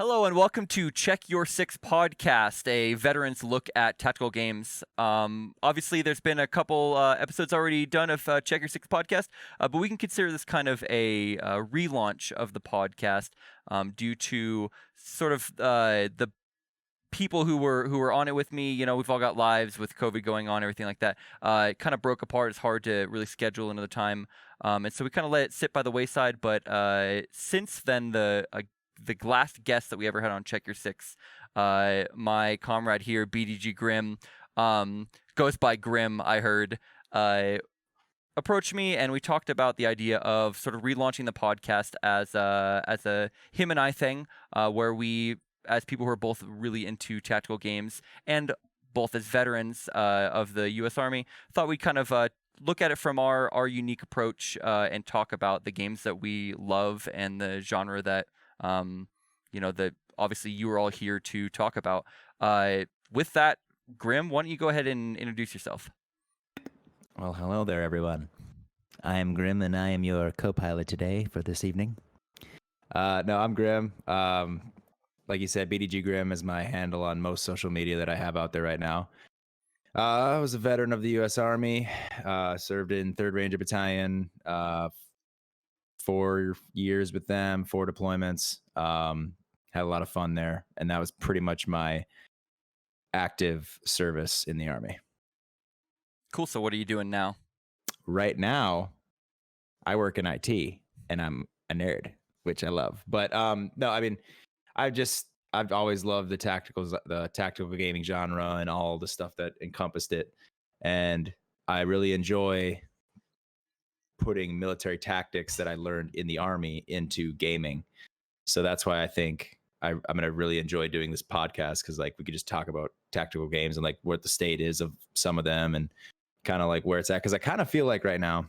Hello and welcome to Check Your Six podcast, a veteran's look at tactical games. Obviously, there's been a couple episodes already done of Check Your Six podcast, but we can consider this kind of a relaunch of the podcast due to sort of the people who were on it with me. You know, we've all got lives with COVID going on, everything like that. It kind of broke apart. It's hard to really schedule another time, and so we kind of let it sit by the wayside. But since then, the last guest that we ever had on Check Your Six, my comrade here, BDGxGrim, goes by Grim, I heard, approached me, and we talked about the idea of sort of relaunching the podcast as a him and I thing, where we, as people who are both really into tactical games and both as veterans of the U.S. Army, thought we'd kind of look at it from our unique approach and talk about the games that we love and the genre that that obviously you are all here to talk about. With that, Grim, why don't you go ahead and introduce yourself? Well, hello there, everyone. I am Grim, and I am your co-pilot today for this evening. No, I'm Grim. Like you said, BDGxGrim is my handle on most social media that I have out there right now. I was a veteran of the U.S. Army, served in 3rd Ranger Battalion, 4 years with them, 4 deployments. Had a lot of fun there, and that was pretty much my active service in the Army. Cool. So what are you doing now? Right now, I work in IT, and I'm a nerd, which I love. But no, I mean, I've always loved the tactical gaming genre and all the stuff that encompassed it, and I really enjoy putting military tactics that I learned in the Army into gaming. So that's why I think I'm gonna really enjoy doing this podcast, because like we could just talk about tactical games and like what the state is of some of them and kind of like where it's at. Because I kind of feel like right now,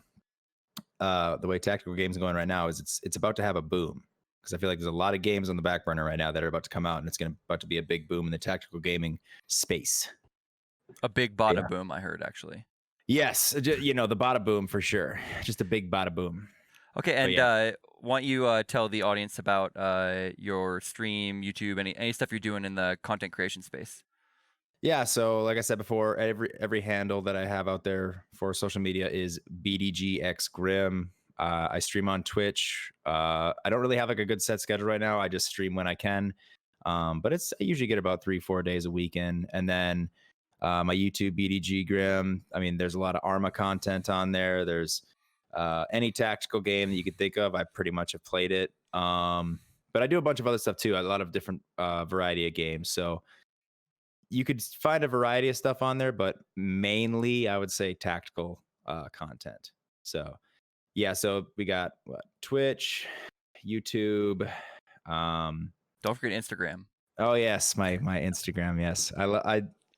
the way tactical games are going right now is it's about to have a boom. Because I feel like there's a lot of games on the back burner right now that are about to come out, and it's about to be a big boom in the tactical gaming space. A big bada boom, I heard, actually. Yes, the bada boom for sure. Just a big bada boom. Okay, and why don't you tell the audience about your stream, YouTube, any stuff you're doing in the content creation space? Yeah, so like I said before, every handle that I have out there for social media is BDGxGrim. I stream on Twitch. I don't really have like a good set schedule right now. I just stream when I can. But I usually get about 3-4 days a week in. And then my YouTube, BDGxGrim. I mean, there's a lot of Arma content on there. There's any tactical game that you could think of, I pretty much have played it. But I do a bunch of other stuff too. A lot of different variety of games. So you could find a variety of stuff on there, but mainly I would say tactical content. So yeah, so we got Twitch, YouTube. Don't forget Instagram. Oh yes, my Instagram. Yes,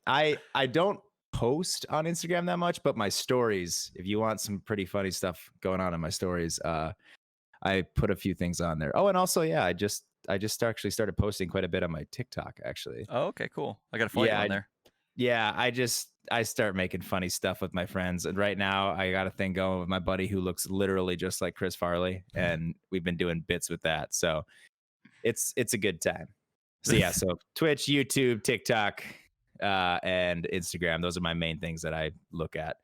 I don't post on Instagram that much, but my stories, if you want some pretty funny stuff going on in my stories, I put a few things on there. Oh, and also, yeah, I just actually started posting quite a bit on my TikTok, actually. Oh, okay, cool. I got to follow you on there. Yeah, I start making funny stuff with my friends, and right now I got a thing going with my buddy who looks literally just like Chris Farley, and we've been doing bits with that. So it's a good time. So yeah, so Twitch, YouTube, TikTok, and Instagram. Those are my main things that I look at.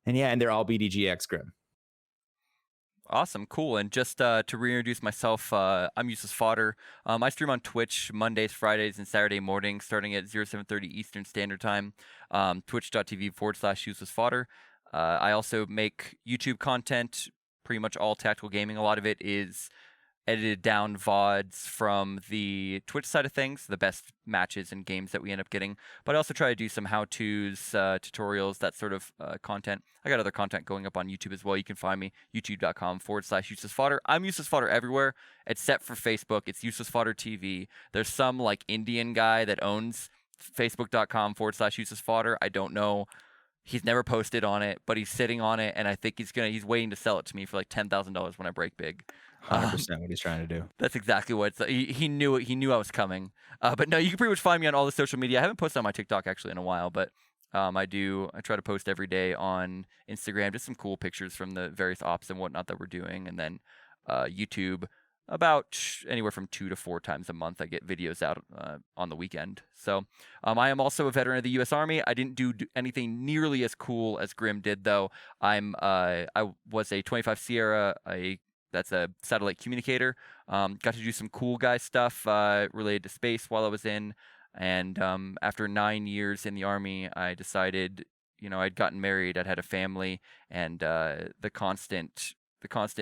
And yeah, and they're all BDGxGrim. Awesome, cool. And just to reintroduce myself, I'm UselessFodder. I stream on Twitch Mondays, Fridays, and Saturday mornings starting at 07:30 Eastern Standard Time, twitch.tv/UselessFodder. I also make YouTube content, pretty much all tactical gaming. A lot of it is edited down VODs from the Twitch side of things, the best matches and games that we end up getting. But I also try to do some how-tos, tutorials, that sort of content. I got other content going up on YouTube as well. You can find me, youtube.com/UselessFodder. I'm UselessFodder everywhere, except for Facebook. It's UselessFodder TV. There's some like Indian guy that owns facebook.com/UselessFodder. I don't know. He's never posted on it, but he's sitting on it, and I think he's waiting to sell it to me for like $10,000 when I break big. 100% what he's trying to do. That's exactly what he knew. He knew I was coming. But no, you can pretty much find me on all the social media. I haven't posted on my TikTok actually in a while, but I try to post every day on Instagram, just some cool pictures from the various ops and whatnot that we're doing, and then YouTube. about anywhere from 2 to 4 times a month. I get videos out on the weekend. So I am also a veteran of the U.S. Army. I didn't do anything nearly as cool as Grim did, though. I was a 25 Sierra, that's a satellite communicator. Got to do some cool guy stuff related to space while I was in. And after 9 years in the Army, I decided, I'd gotten married, I'd had a family, and the constant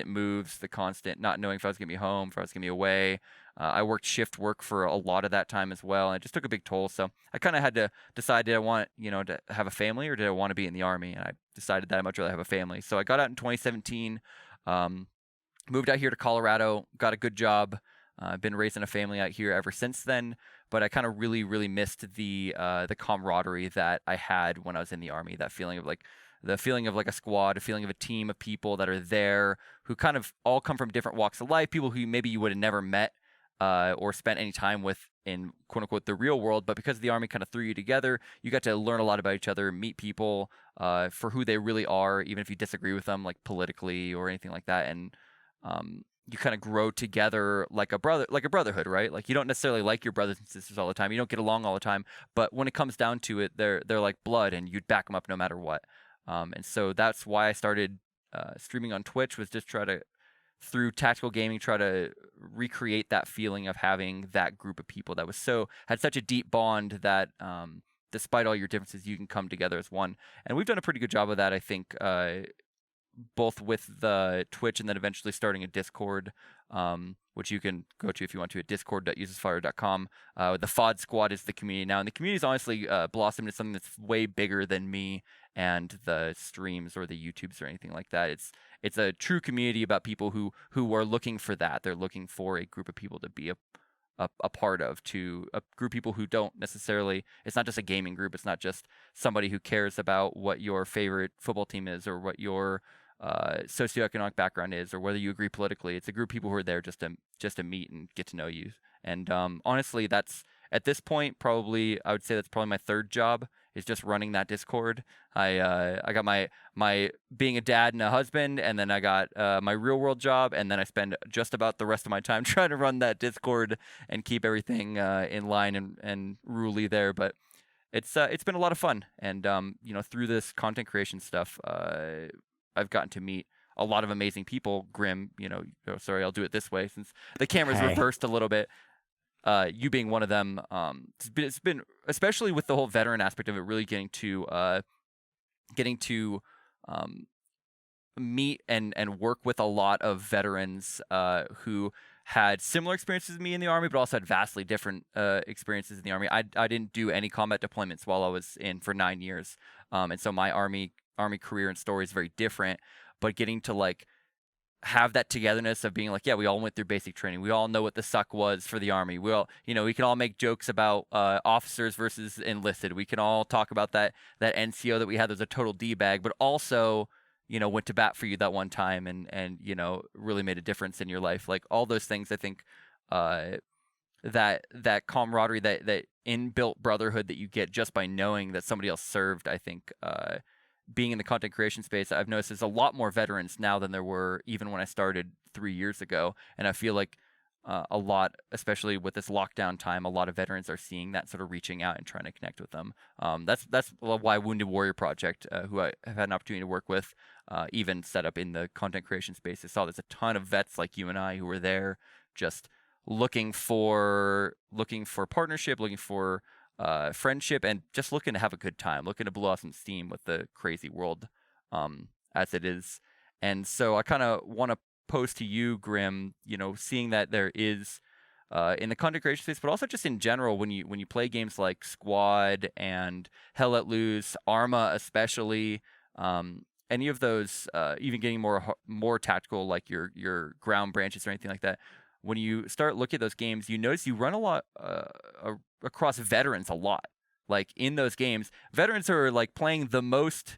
moves, the constant not knowing if I was going to be home, if I was going to be away. I worked shift work for a lot of that time as well, and it just took a big toll. So I kind of had to decide, did I want, to have a family, or did I want to be in the Army? And I decided that I'd much rather have a family. So I got out in 2017, moved out here to Colorado, got a good job. I've been raising a family out here ever since then, but I kind of really, really missed the camaraderie that I had when I was in the Army. That feeling of the feeling of like a squad, a feeling of a team of people that are there who kind of all come from different walks of life, people who maybe you would have never met or spent any time with in quote unquote the real world, but because the Army kind of threw you together, you got to learn a lot about each other, meet people for who they really are, even if you disagree with them, like politically or anything like that, and you kind of grow together like a brotherhood, right? Like you don't necessarily like your brothers and sisters all the time, you don't get along all the time, but when it comes down to it, they're like blood, and you'd back them up no matter what. And so that's why I started streaming on Twitch, was just through tactical gaming, try to recreate that feeling of having that group of people that had such a deep bond that despite all your differences, you can come together as one. And we've done a pretty good job of that, I think, both with the Twitch and then eventually starting a Discord, which you can go to if you want to at discord.uselessfodder.com. The FoddSquad is the community now, and the community's honestly blossomed into something that's way bigger than me and the streams or the YouTubes or anything like that. It's a true community about people who are looking for that. They're looking for a group of people to be a part of, to a group of people who don't necessarily, it's not just a gaming group, it's not just somebody who cares about what your favorite football team is or what your socioeconomic background is or whether you agree politically. It's a group of people who are there just to meet and get to know you. And honestly, that's at this point I would say that's probably my third job, is just running that Discord. I got my being a dad and a husband, and then I got my real world job, and then I spend just about the rest of my time trying to run that Discord and keep everything in line and ruly there. But it's been a lot of fun, and through this content creation stuff, I've gotten to meet a lot of amazing people. Grim, sorry, I'll do it this way since the camera's reversed a little bit. You being one of them, it's been especially with the whole veteran aspect of it, really getting to meet and work with a lot of veterans who had similar experiences as me in the Army, but also had vastly different experiences in the Army. I didn't do any combat deployments while I was in for 9 years, and so my Army career and story is very different. But getting to have that togetherness of being like, yeah, we all went through basic training. We all know what the suck was for the Army. We all, we can all make jokes about officers versus enlisted. We can all talk about that NCO that we had. There's a total D-bag, but also, went to bat for you that one time and really made a difference in your life. Like all those things, I think that camaraderie, that inbuilt brotherhood that you get just by knowing that somebody else served, I think, being in the content creation space, I've noticed there's a lot more veterans now than there were even when I started 3 years ago. And I feel like a lot, especially with this lockdown time, a lot of veterans are seeing that, sort of reaching out and trying to connect with them. That's why Wounded Warrior Project, who I have had an opportunity to work with, even set up in the content creation space. I saw there's a ton of vets like you and I who were there just looking for partnership, looking for friendship, and just looking to have a good time, looking to blow off some steam with the crazy world as it is. And so I kind of want to pose to you, Grim, seeing that there is in the content creation space, but also just in general, when you play games like Squad and Hell Let Loose, Arma especially, any of those, even getting more tactical, like your ground branches or anything like that, when you start looking at those games, you notice you run a lot across veterans a lot. Like in those games, veterans are like playing the most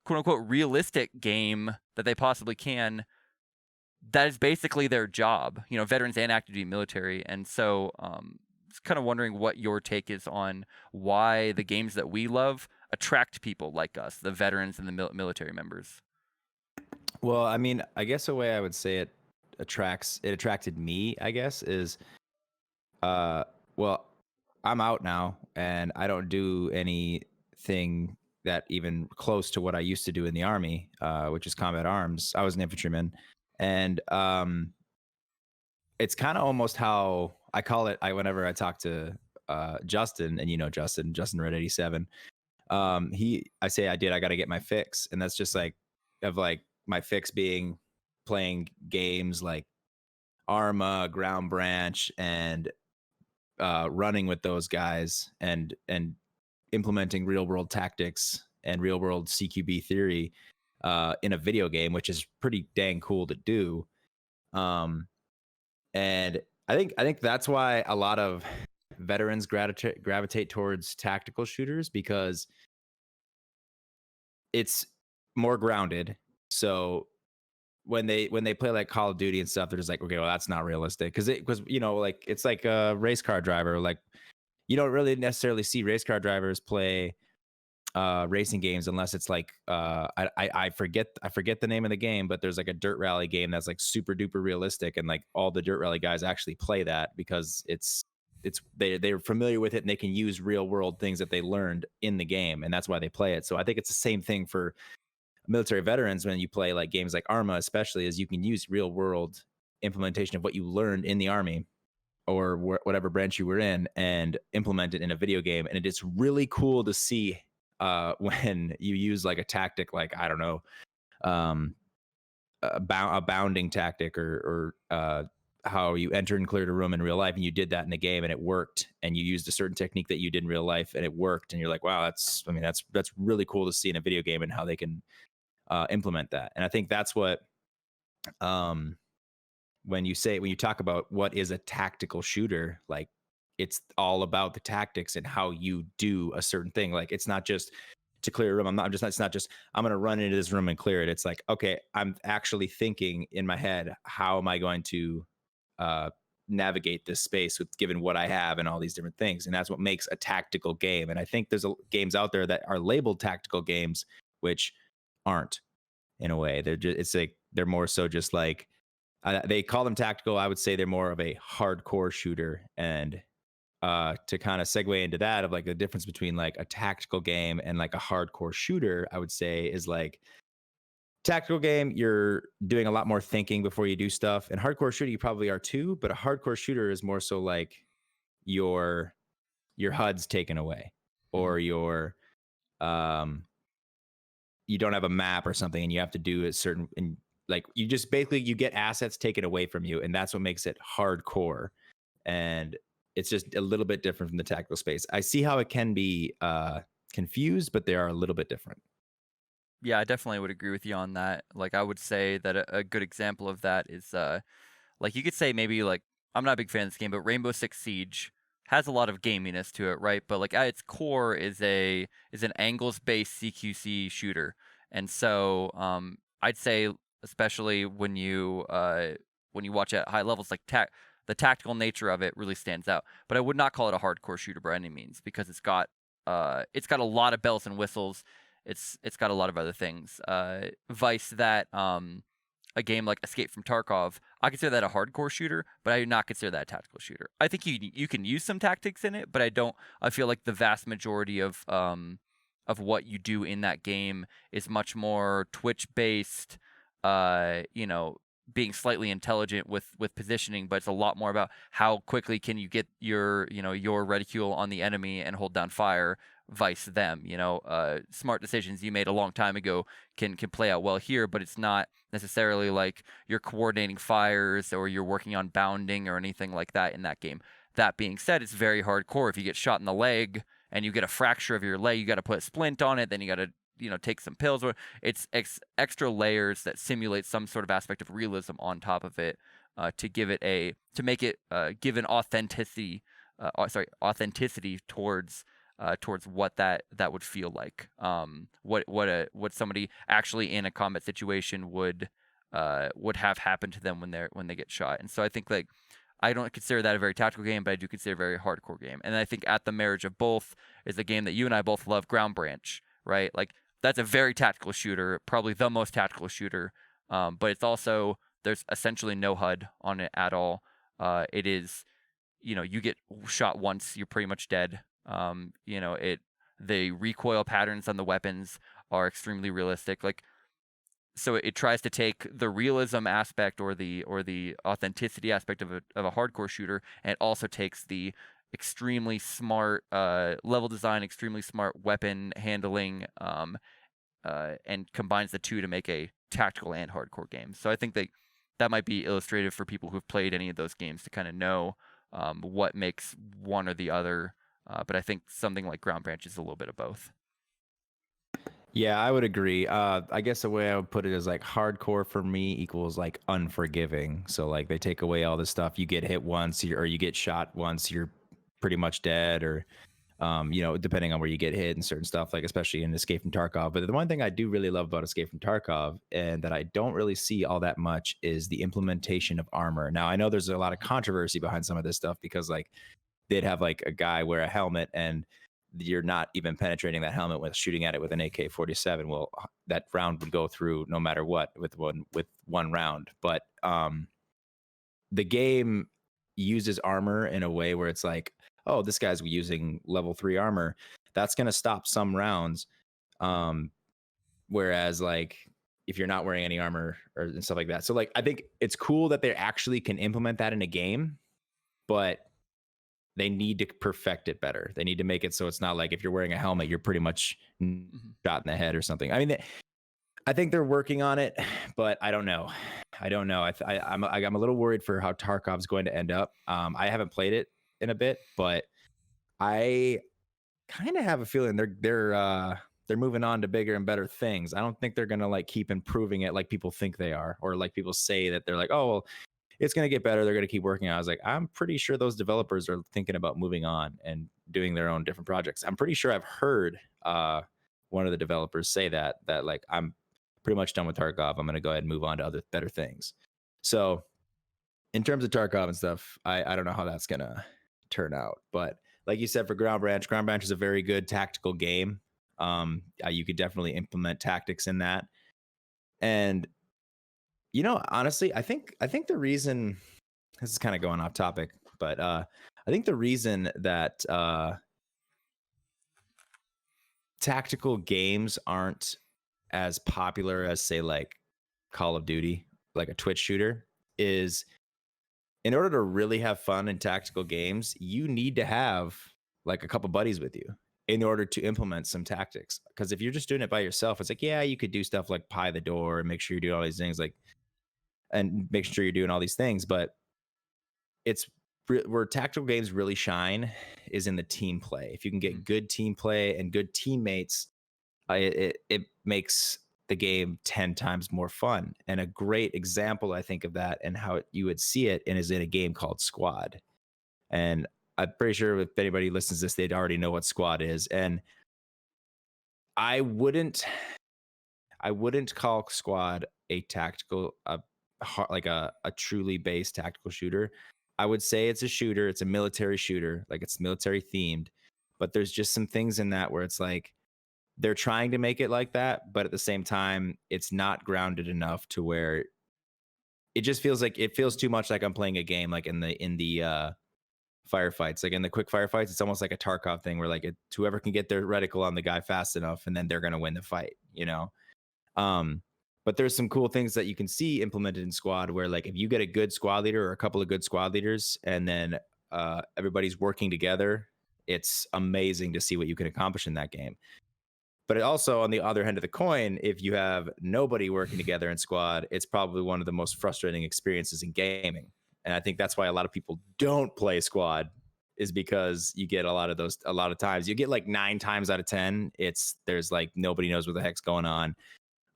quote unquote realistic game that they possibly can. That is basically their job, veterans and active duty military. And so just kind of wondering what your take is on why the games that we love attract people like us, the veterans and the military members. Well, I mean, I guess the way I would say it attracted me, I guess, is well, I'm out now and I don't do anything that even close to what I used to do in the army, which is combat arms. I was an infantryman, and it's kind of almost how I call it. Whenever I talk to Justin, and Justin Red 87, I say I got to get my fix, and that's just like my fix being playing games like Arma, Ground Branch, and running with those guys and implementing real world tactics and real world CQB theory in a video game, which is pretty dang cool to do. And I think that's why a lot of veterans gravitate towards tactical shooters, because it's more grounded. So when they play like Call of Duty and stuff, they're just like, okay, well, that's not realistic, because like it's like a race car driver. Like, you don't really necessarily see race car drivers play racing games unless it's like I forget the name of the game, but there's like a dirt rally game that's like super duper realistic, and like all the dirt rally guys actually play that because they're familiar with it and they can use real world things that they learned in the game, and that's why they play it. So I think it's the same thing for military veterans when you play like games like Arma, especially, as you can use real world implementation of what you learned in the army or whatever branch you were in and implement it in a video game. And it's really cool to see when you use like a tactic, like, I don't know, a bounding tactic, or how you enter and cleared a room in real life, and you did that in the game and it worked, and you used a certain technique that you did in real life and it worked, and you're like, wow, that's really cool to see in a video game and how they can implement that. And I think that's what when you talk about what is a tactical shooter, like, it's all about the tactics and how you do a certain thing. Like, it's not just to clear a room. It's not just I'm going to run into this room and clear it. It's like, okay, I'm actually thinking in my head, how am I going to navigate this space with given what I have and all these different things. And that's what makes a tactical game. And I think there's games out there that are labeled tactical games, which aren't, in a way. They're more so just like, they call them tactical. I would say they're more of a hardcore shooter. And to kind of segue into that, of like the difference between like a tactical game and like a hardcore shooter, I would say is like, tactical game, you're doing a lot more thinking before you do stuff. And hardcore shooter, you probably are too, but a hardcore shooter is more so like your HUD's taken away, or your you don't have a map or something, and you have to do a certain, and like you just basically you get assets taken away from you, and that's what makes it hardcore. And it's just a little bit different from the tactical space. I see how it can be confused, but they are a little bit different. Yeah, I definitely would agree with you on that. Like, I would say that a good example of that is, like, you could say maybe, like, I'm not a big fan of this game, but Rainbow Six Siege has a lot of gaminess to it, right? But like at its core is an angles-based CQC shooter, and so I'd say, especially when you watch at high levels, like the tactical nature of it really stands out. But I would not call it a hardcore shooter by any means, because it's got a lot of bells and whistles. It's got a lot of other things. Vice that a game like Escape from Tarkov, I consider that a hardcore shooter, but I do not consider that a tactical shooter. I think you can use some tactics in it, but I feel like the vast majority of what you do in that game is much more Twitch based, being slightly intelligent with positioning, but it's a lot more about how quickly can you get your reticule on the enemy and hold down fire, vice them. Smart decisions you made a long time ago can play out well here, but it's not necessarily like you're coordinating fires or you're working on bounding or anything like that in that game. That being said, it's very hardcore. If you get shot in the leg and you get a fracture of your leg, you got to put a splint on it, then you got to take some pills, or it's extra layers that simulate some sort of aspect of realism on top of it, to make it give an authenticity towards what that would feel like, what somebody actually in a combat situation would have happen to them when they get shot. And so I think, like, I don't consider that a very tactical game, but I do consider it a very hardcore game. And I think at the marriage of both is a game that you and I both love, Ground Branch, right? Like, that's a very tactical shooter, probably the most tactical shooter, but it's also There's essentially no HUD on it at all. It is, you get shot once, you're pretty much dead. The recoil patterns on the weapons are extremely realistic. Like, so it tries to take the realism aspect or the authenticity aspect of a hardcore shooter, and it also takes the extremely smart level design, extremely smart weapon handling, and combines the two to make a tactical and hardcore game. So I think that might be illustrative for people who've played any of those games to kind of know what makes one or the other. But I think something like Ground Branch is a little bit of both. Yeah, I would agree. I guess the way I would put it is like hardcore for me equals like unforgiving. So like they take away all this stuff. You get hit once, or you get shot once, you're pretty much dead, or depending on where you get hit and certain stuff, like especially in Escape from Tarkov. But the one thing I do really love about Escape from Tarkov, and that I don't really see all that much, is the implementation of armor. Now I know there's a lot of controversy behind some of this stuff because like they'd have like a guy wear a helmet and you're not even penetrating that helmet with shooting at it with an AK-47. Well, that round would go through no matter what with one round. But the game uses armor in a way where it's like, oh, this guy's using level 3 armor. That's going to stop some rounds. Whereas like if you're not wearing any armor and stuff like that. So like I think it's cool that they actually can implement that in a game, but they need to perfect it better. They need to make it so it's not like if you're wearing a helmet, you're pretty much shot in the head or something. I mean, I think they're working on it, but I don't know. I'm a little worried for how Tarkov's going to end up. I haven't played it in a bit, but I kind of have a feeling they're moving on to bigger and better things. I don't think they're gonna like keep improving it like people think they are, or like people say that they're like, oh well, it's going to get better. They're going to keep working on it. I was like, I'm pretty sure those developers are thinking about moving on and doing their own different projects. I'm pretty sure I've heard one of the developers say that like, I'm pretty much done with Tarkov. I'm going to go ahead and move on to other better things. So in terms of Tarkov and stuff, I don't know how that's going to turn out. But like you said, for Ground Branch is a very good tactical game. You could definitely implement tactics in that. And honestly, I think the reason, this is kind of going off topic, but I think the reason that tactical games aren't as popular as, say, like Call of Duty, like a Twitch shooter, is in order to really have fun in tactical games, you need to have like a couple buddies with you in order to implement some tactics. Because if you're just doing it by yourself, it's like, yeah, you could do stuff like pie the door and make sure you do all these things, like, and make sure you're doing all these things. But it's where tactical games really shine is in the team play. If you can get good team play and good teammates, it makes the game 10 times more fun. And a great example, I think, of that and how you would see it is in a game called Squad. And I'm pretty sure if anybody listens to this, they'd already know what Squad is. And I wouldn't call Squad a tactical, like a truly based tactical shooter. I would say it's a shooter. It's a military shooter, like it's military themed. But there's just some things in that where it's like they're trying to make it like that, but at the same time, it's not grounded enough to where it just feels like it feels too much like I'm playing a game, like in the firefights, like in the quick firefights. It's almost like a Tarkov thing where like whoever can get their reticle on the guy fast enough, and then they're gonna win the fight, But there's some cool things that you can see implemented in Squad where like if you get a good squad leader or a couple of good squad leaders and then everybody's working together, it's amazing to see what you can accomplish in that game. But it also, on the other end of the coin, if you have nobody working together in Squad, it's probably one of the most frustrating experiences in gaming. And I think that's why a lot of people don't play Squad, is because you get a lot of times. You get like 9 times out of 10, there's like nobody knows what the heck's going on.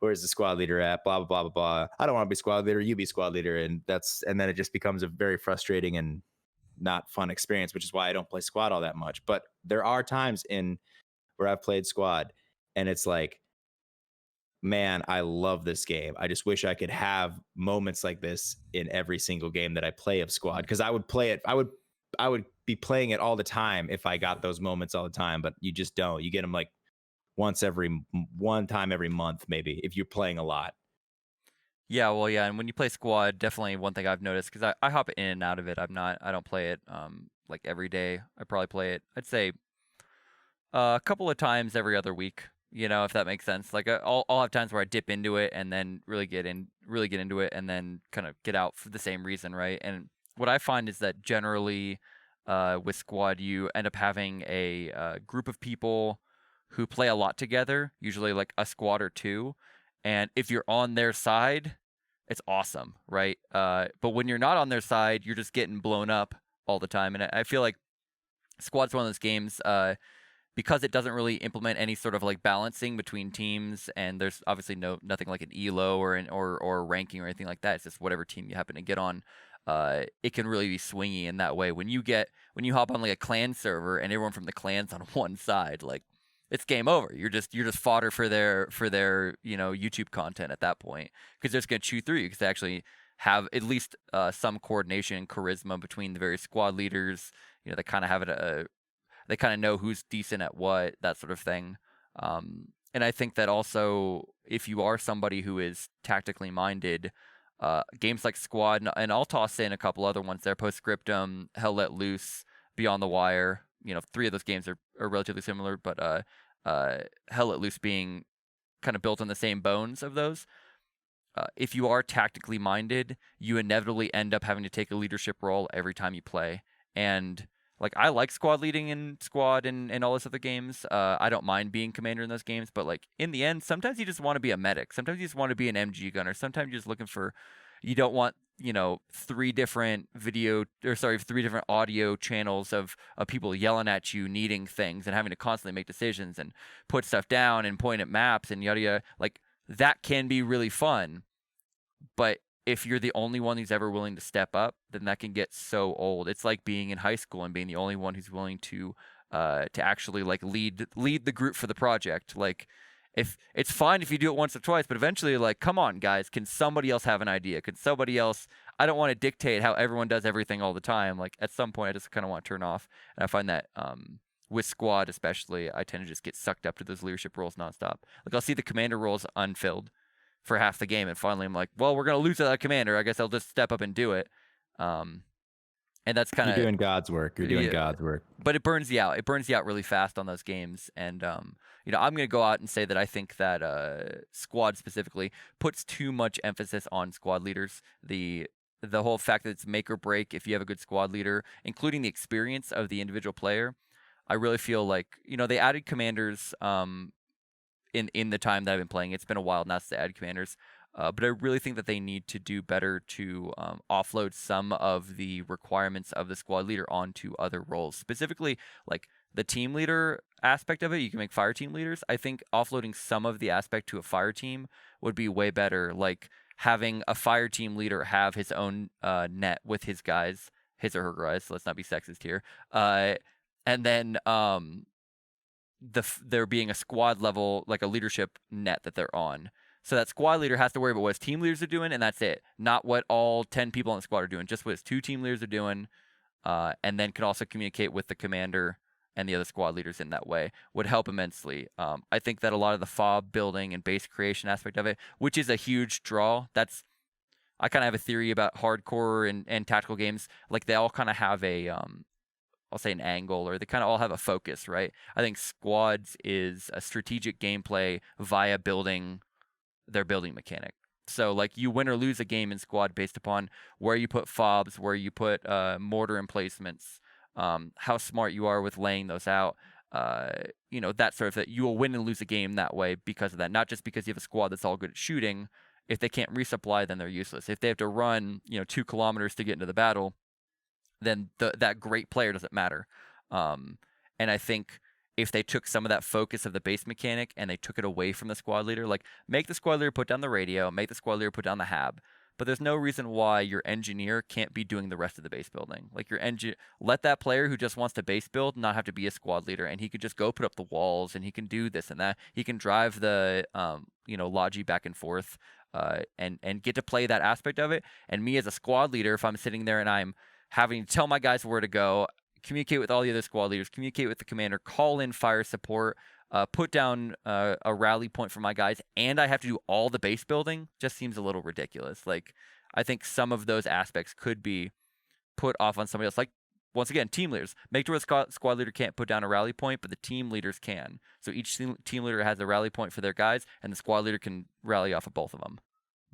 Where's the squad leader at? Blah, blah, blah, blah, blah. I don't want to be squad leader. You be squad leader. And then it just becomes a very frustrating and not fun experience, which is why I don't play Squad all that much. But there are times where I've played Squad and it's like, man, I love this game. I just wish I could have moments like this in every single game that I play of Squad, because I would play it. I would be playing it all the time if I got those moments all the time, but you just don't. You get them like one time every month, maybe, if you're playing a lot. Yeah, well, yeah, and when you play squad, definitely one thing I've noticed because I hop in and out of it. I don't play it like every day. I probably play it. I'd say a couple of times every other week. You know, if that makes sense. Like I'll have times where I dip into it and then really get into it, and then kind of get out for the same reason, right? And what I find is that generally, with squad, you end up having a group of people who play a lot together, usually like a squad or two, and if you're on their side, it's awesome, right? But when you're not on their side, you're just getting blown up all the time, and I feel like squad's one of those games. Because it doesn't really implement any sort of like balancing between teams, and there's obviously nothing like an elo or or ranking or anything like that. It's just whatever team you happen to get on. It can really be swingy in that way. When you hop on like a clan server and everyone from the clan's on one side, like it's game over. You're just fodder for their YouTube content at that point, because they're just gonna chew through you because they actually have at least some coordination and charisma between the various squad leaders. They kind of have it they kind of know who's decent at what, that sort of thing. And I think that also, if you are somebody who is tactically minded, games like Squad, and I'll toss in a couple other ones there, Postscriptum, Hell Let Loose, Beyond the Wire. 3 of those games are relatively similar, but Hell Let Loose being kind of built on the same bones of those. If you are tactically minded, you inevitably end up having to take a leadership role every time you play. And like, I like squad leading in Squad and all those other games. I don't mind being commander in those games, but like in the end, sometimes you just want to be a medic. Sometimes you just want to be an MG gunner. Sometimes you're just looking for, you don't want 3 different audio channels of people yelling at you, needing things, and having to constantly make decisions and put stuff down and point at maps and yada yada. Like, that can be really fun, but if you're the only one who's ever willing to step up, then that can get so old. It's like being in high school and being the only one who's willing to actually like lead the group for the project. Like, if it's fine if you do it once or twice, but eventually, like, come on, guys, can somebody else have an idea? Could somebody else? I don't want to dictate how everyone does everything all the time. Like, at some point, I just kind of want to turn off. And I find that with Squad especially, I tend to just get sucked up to those leadership roles nonstop. Like, I'll see the commander roles unfilled for half the game, and finally I'm like, well, we're gonna lose to that commander. I guess I'll just step up and do it. And that's kind of, you're doing God's work. You're doing God's work. But it burns you out. It burns you out really fast on those games. And I'm gonna go out and say that I think that Squad specifically puts too much emphasis on squad leaders. The whole fact that it's make or break if you have a good squad leader, including the experience of the individual player. I really feel like they added commanders. In the time that I've been playing, it's been a while now since they added commanders, but I really think that they need to do better to offload some of the requirements of the squad leader onto other roles, specifically like the team leader aspect of it. You can make fire team leaders. I think offloading some of the aspect to a fire team would be way better, like having a fire team leader have his own net with his guys, his or her guys, so let's not be sexist here, and then there being a squad level, like a leadership net that they're on. So that squad leader has to worry about what his team leaders are doing, and that's it. Not what all 10 people on the squad are doing, just what his 2 team leaders are doing, and then can also communicate with the commander and the other squad leaders in that way, would help immensely. I think that a lot of the fob building and base creation aspect of it, which is a huge draw, I kind of have a theory about hardcore and tactical games. Like, they all kind of have a I'll say an angle, or they kind of all have a focus, right? I think Squads is a strategic gameplay via their building mechanic. So, like, you win or lose a game in Squad based upon where you put fobs, where you put mortar emplacements, how smart you are with laying those out, that sort of thing. You will win and lose a game that way because of that. Not just because you have a squad that's all good at shooting. If they can't resupply, then they're useless. If they have to run, 2 kilometers to get into the battle, then that great player doesn't matter. And I think if they took some of that focus of the base mechanic and they took it away from the squad leader, like, make the squad leader put down the radio, make the squad leader put down the hab, but there's no reason why your engineer can't be doing the rest of the base building. Like, let that player who just wants to base build not have to be a squad leader, and he could just go put up the walls, and he can do this and that. He can drive the logi back and forth, and get to play that aspect of it. And me as a squad leader, if I'm sitting there and I'm having to tell my guys where to go, communicate with all the other squad leaders, communicate with the commander, call in fire support, put down a rally point for my guys, and I have to do all the base building, just seems a little ridiculous. Like, I think some of those aspects could be put off on somebody else. Like, once again, team leaders. Make sure the squad leader can't put down a rally point, but the team leaders can. So each team leader has a rally point for their guys, and the squad leader can rally off of both of them.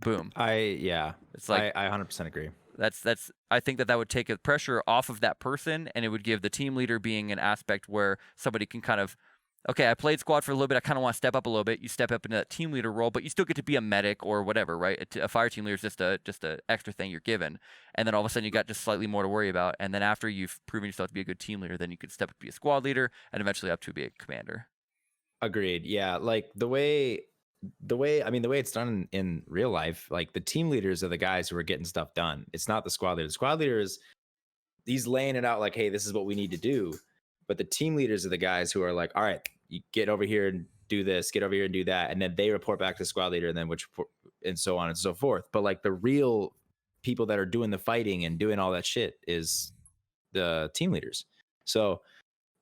Boom. It's like I 100% agree. That's I think that would take the pressure off of that person, and it would give the team leader being an aspect where somebody can kind of, okay, I played squad for a little bit, I kind of want to step up a little bit. You step up into that team leader role, but you still get to be a medic or whatever, right? A fire team leader is just a extra thing you're given, and then all of a sudden you got just slightly more to worry about. And then after you've proven yourself to be a good team leader, then you could step up to be a squad leader, and eventually up to be a commander. Agreed. Yeah, like the way it's done in real life, like the team leaders are the guys who are getting stuff done. It's not the squad leader. The squad leader he's laying it out like, hey, this is what we need to do. But the team leaders are the guys who are like, all right, you get over here and do this, get over here and do that, and then they report back to the squad leader, and then and so on and so forth. But like the real people that are doing the fighting and doing all that shit is the team leaders. So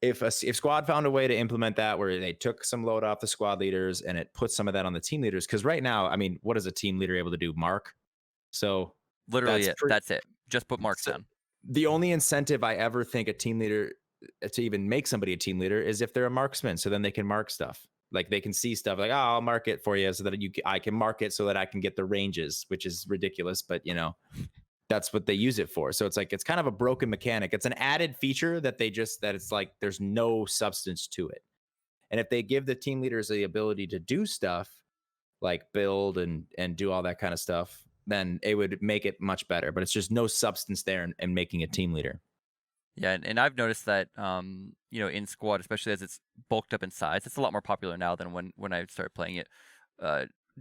if squad found a way to implement that where they took some load off the squad leaders and it puts some of that on the team leaders, because right now, I mean, what is a team leader able to do? Mark. So literally that's it. Just put marks down. The only incentive I ever think a team leader to even make somebody a team leader is if they're a marksman, so then they can mark stuff. Like they can see stuff like, oh, I'll mark it for you so that I can mark it so that I can get the ranges, which is ridiculous, but that's what they use it for. So it's like, it's kind of a broken mechanic. It's an added feature that it's like, there's no substance to it. And if they give the team leaders the ability to do stuff like build and do all that kind of stuff, then it would make it much better, but it's just no substance there in making a team leader. Yeah, and I've noticed that, in squad, especially as it's bulked up in size, it's a lot more popular now than when I started playing it.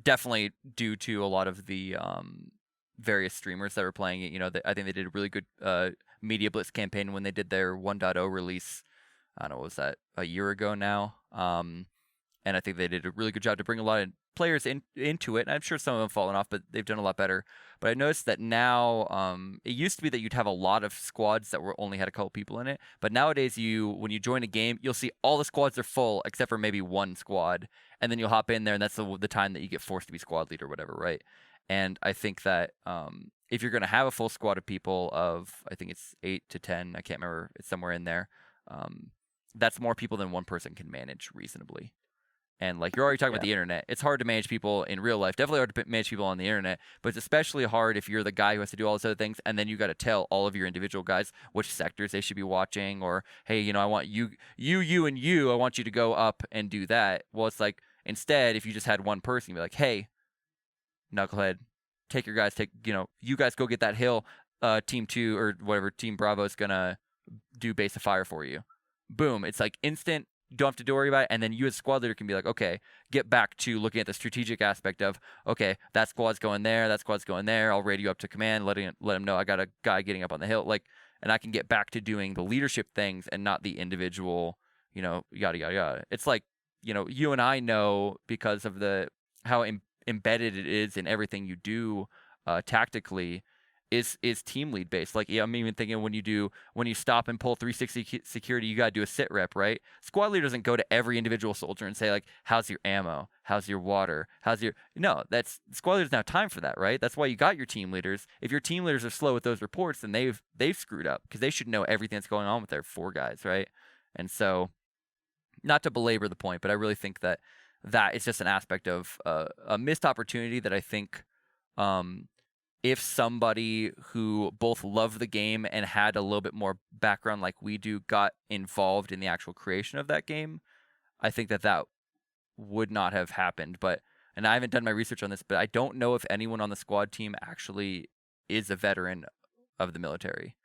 Definitely due to a lot of the various streamers that were playing it. I think they did a really good media blitz campaign when they did their 1.0 release. I don't know, what was that, a year ago now? And I think they did a really good job to bring a lot of players into it. And I'm sure some of them have fallen off, but they've done a lot better. But I noticed that now, it used to be that you'd have a lot of squads that only had a couple people in it. But nowadays, when you join a game, you'll see all the squads are full except for maybe one squad. And then you'll hop in there, and that's the time that you get forced to be squad leader or whatever, right? And I think that if you're going to have a full squad of people I think it's 8 to 10, I can't remember, it's somewhere in there, that's more people than one person can manage reasonably. And like you're already talking about the internet, it's hard to manage people in real life, definitely hard to manage people on the internet, but it's especially hard if you're the guy who has to do all these other things, and then you got to tell all of your individual guys which sectors they should be watching, or, hey, I want you, and you, I want you to go up and do that. Well, it's like, instead, if you just had one person, you'd be like, hey, Knucklehead, take your guys, you guys go get that hill, team 2 or whatever, team Bravo is gonna do base of fire for you. Boom, it's like instant. You don't have to worry about it, and then you as squad leader can be like, okay, get back to looking at the strategic aspect of, okay, that squad's going there, that squad's going there, I'll radio up to command, let them know I got a guy getting up on the hill, like, and I can get back to doing the leadership things and not the individual, yada yada yada. It's like, you and I know, because of how embedded it is in everything you do tactically, is team lead based. Like, I'm even thinking when you stop and pull 360 security, you got to do a sit rep, right? Squad leader doesn't go to every individual soldier and say, like, how's your ammo, how's your water, no, that's squad leaders don't have time for that, right? That's why you got your team leaders. If your team leaders are slow with those reports, then they've screwed up, because they should know everything that's going on with their 4 guys, right? And so, not to belabor the point, but I really think that is just an aspect of a missed opportunity that I think if somebody who both loved the game and had a little bit more background like we do got involved in the actual creation of that game, I think that would not have happened. And I haven't done my research on this, but I don't know if anyone on the squad team actually is a veteran of the military.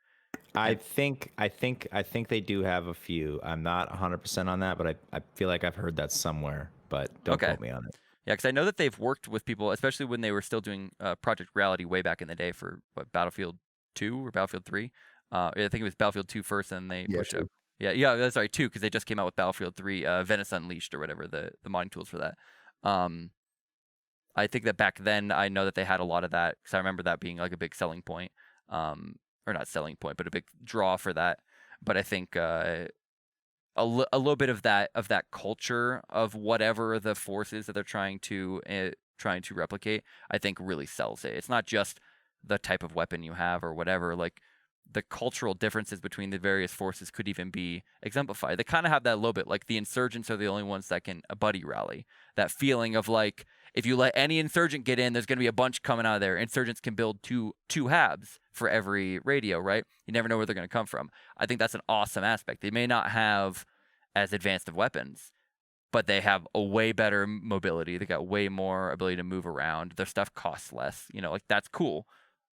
I think they do have a few. I'm not 100% on that, but I feel like I've heard that somewhere, but don't quote me on it. Yeah, because I know that they've worked with people, especially when they were still doing Project Reality way back in the day for Battlefield 2 or Battlefield 3. I think it was Battlefield 2 first, and then they pushed up. Yeah, that's right, 2, because they just came out with Battlefield 3, Venice Unleashed or whatever, the modding tools for that. I think that back then, I know that they had a lot of that, because I remember that being like a big selling point, or not selling point, but a big draw for that. But I think a little bit of that culture of whatever the force is that they're trying to replicate, I think really sells it. It's not just the type of weapon you have or whatever. Like the cultural differences between the various forces could even be exemplified. They kind of have that a little bit. Like the insurgents are the only ones that can a buddy rally. That feeling of like, if you let any insurgent get in, there's going to be a bunch coming out of there. Insurgents can build two habs for every radio, right? You never know where they're going to come from. I think that's an awesome aspect. They may not have as advanced of weapons, but they have a way better mobility. They got way more ability to move around. Their stuff costs less. Like that's cool.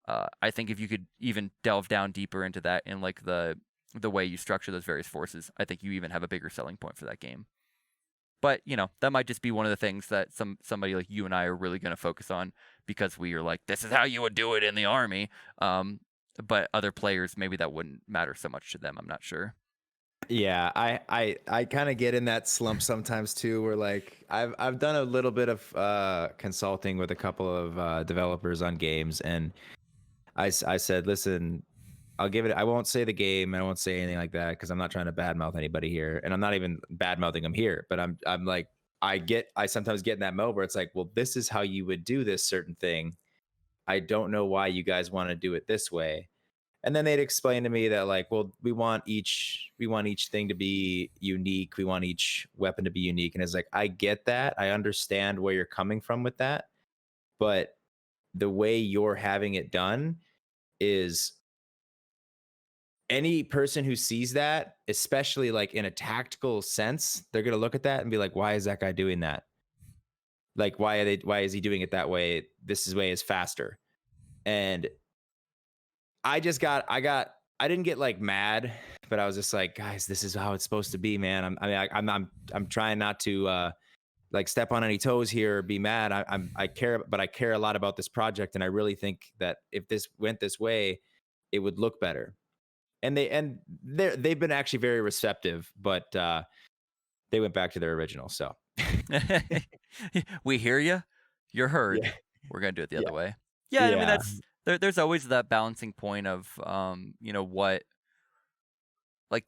I think if you could even delve down deeper into that in like the way you structure those various forces, I think you even have a bigger selling point for that game. But that might just be one of the things that somebody like you and I are really going to focus on because we are like, this is how you would do it in the army. But other players, maybe that wouldn't matter so much to them. I'm not sure. Yeah, I kind of get in that slump sometimes too, where like I've done a little bit of consulting with a couple of developers on games, and I said, listen, I'll give it. I won't say the game. I won't say anything like that because I'm not trying to badmouth anybody here, and I'm not even badmouthing them here. But I'm like, I sometimes get in that mode where it's like, well, this is how you would do this certain thing. I don't know why you guys want to do it this way. And then they'd explain to me that like, well, we want each thing to be unique. We want each weapon to be unique. And it's like, I get that. I understand where you're coming from with that. But the way you're having it done is any person who sees that, especially like in a tactical sense, they're going to look at that and be like, why is that guy doing that? Like, why is he doing it that way? This way is faster. And I didn't get like mad, but I was just like, guys, this is how it's supposed to be, man. I'm trying not to like step on any toes here or be mad. I care, but I care a lot about this project, and I really think that if this went this way, it would look better. And they've been actually very receptive, but they went back to their original. So we hear you. You're heard. Yeah. We're gonna do it the Yeah. other way. Yeah, I mean Yeah. that's there's always that balancing point of what, like,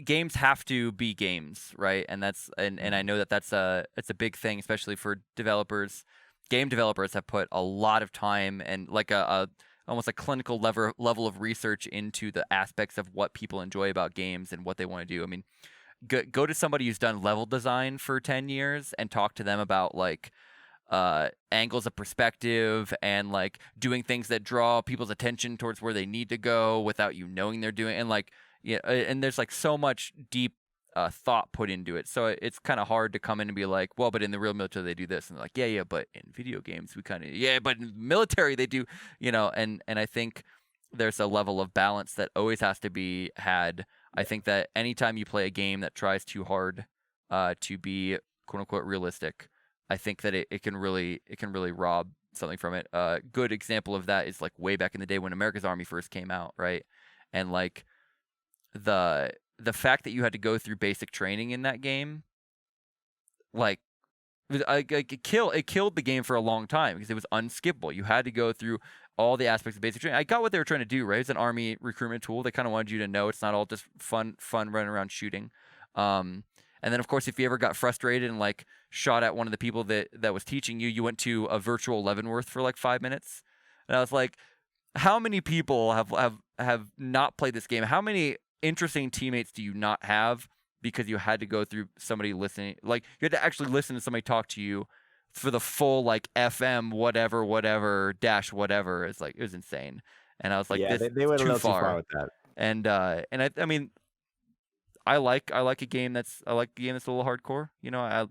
games have to be games, right? And that's and I know that it's a big thing, especially for developers. Game developers have put a lot of time and like a almost a clinical level of research into the aspects of what people enjoy about games and what they want to do. I mean, go to somebody who's done level design for 10 years and talk to them about like angles of perspective and like doing things that draw people's attention towards where they need to go without you knowing they're doing, and like and there's like so much deep thought put into it, so it's kind of hard to come in and be like, well, but in the real military they do this, and they're like, yeah, but in video games we kind of, yeah, but in military they do, and I think there's a level of balance that always has to be had. I think that anytime you play a game that tries too hard to be quote unquote realistic, I think that it can really rob something from it. Good example of that is like way back in the day when America's Army first came out, right? And like the fact that you had to go through basic training in that game, like it killed the game for a long time because it was unskippable. You had to go through all the aspects of basic training. I got what they were trying to do, right? It's an army recruitment tool. They kind of wanted you to know it's not all just fun running around shooting. And then, of course, if you ever got frustrated and like shot at one of the people that was teaching you, you went to a virtual Leavenworth for like 5 minutes. And I was like, how many people have not played this game? How many interesting teammates do you not have because you had to go through somebody listening? Like you had to actually listen to somebody talk to you for the full like FM whatever dash whatever. It's like, it was insane. And I was like, yeah, this they went a too little far. too far with that. And I mean, I like a game that's a little hardcore.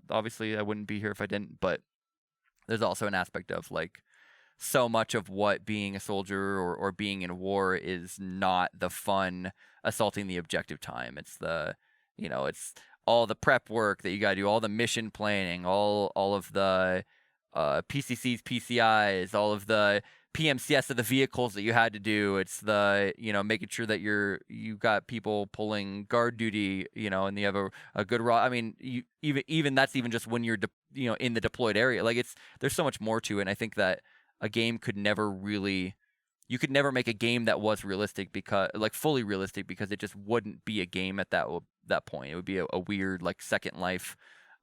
Obviously I wouldn't be here if I didn't, but there's also an aspect of like so much of what being a soldier or being in war is not the fun assaulting the objective time. It's it's all the prep work that you got to do, all the mission planning, all of the PCCs, PCIs, all of the PMCS of the vehicles that you had to do. It's the making sure that you got people pulling guard duty, and you have a good raw. I mean, you even that's even just when you're in the deployed area. Like there's so much more to it. And I think that a game could never really. You could never make a game that was realistic because fully realistic because it just wouldn't be a game at that point. It would be a weird like Second Life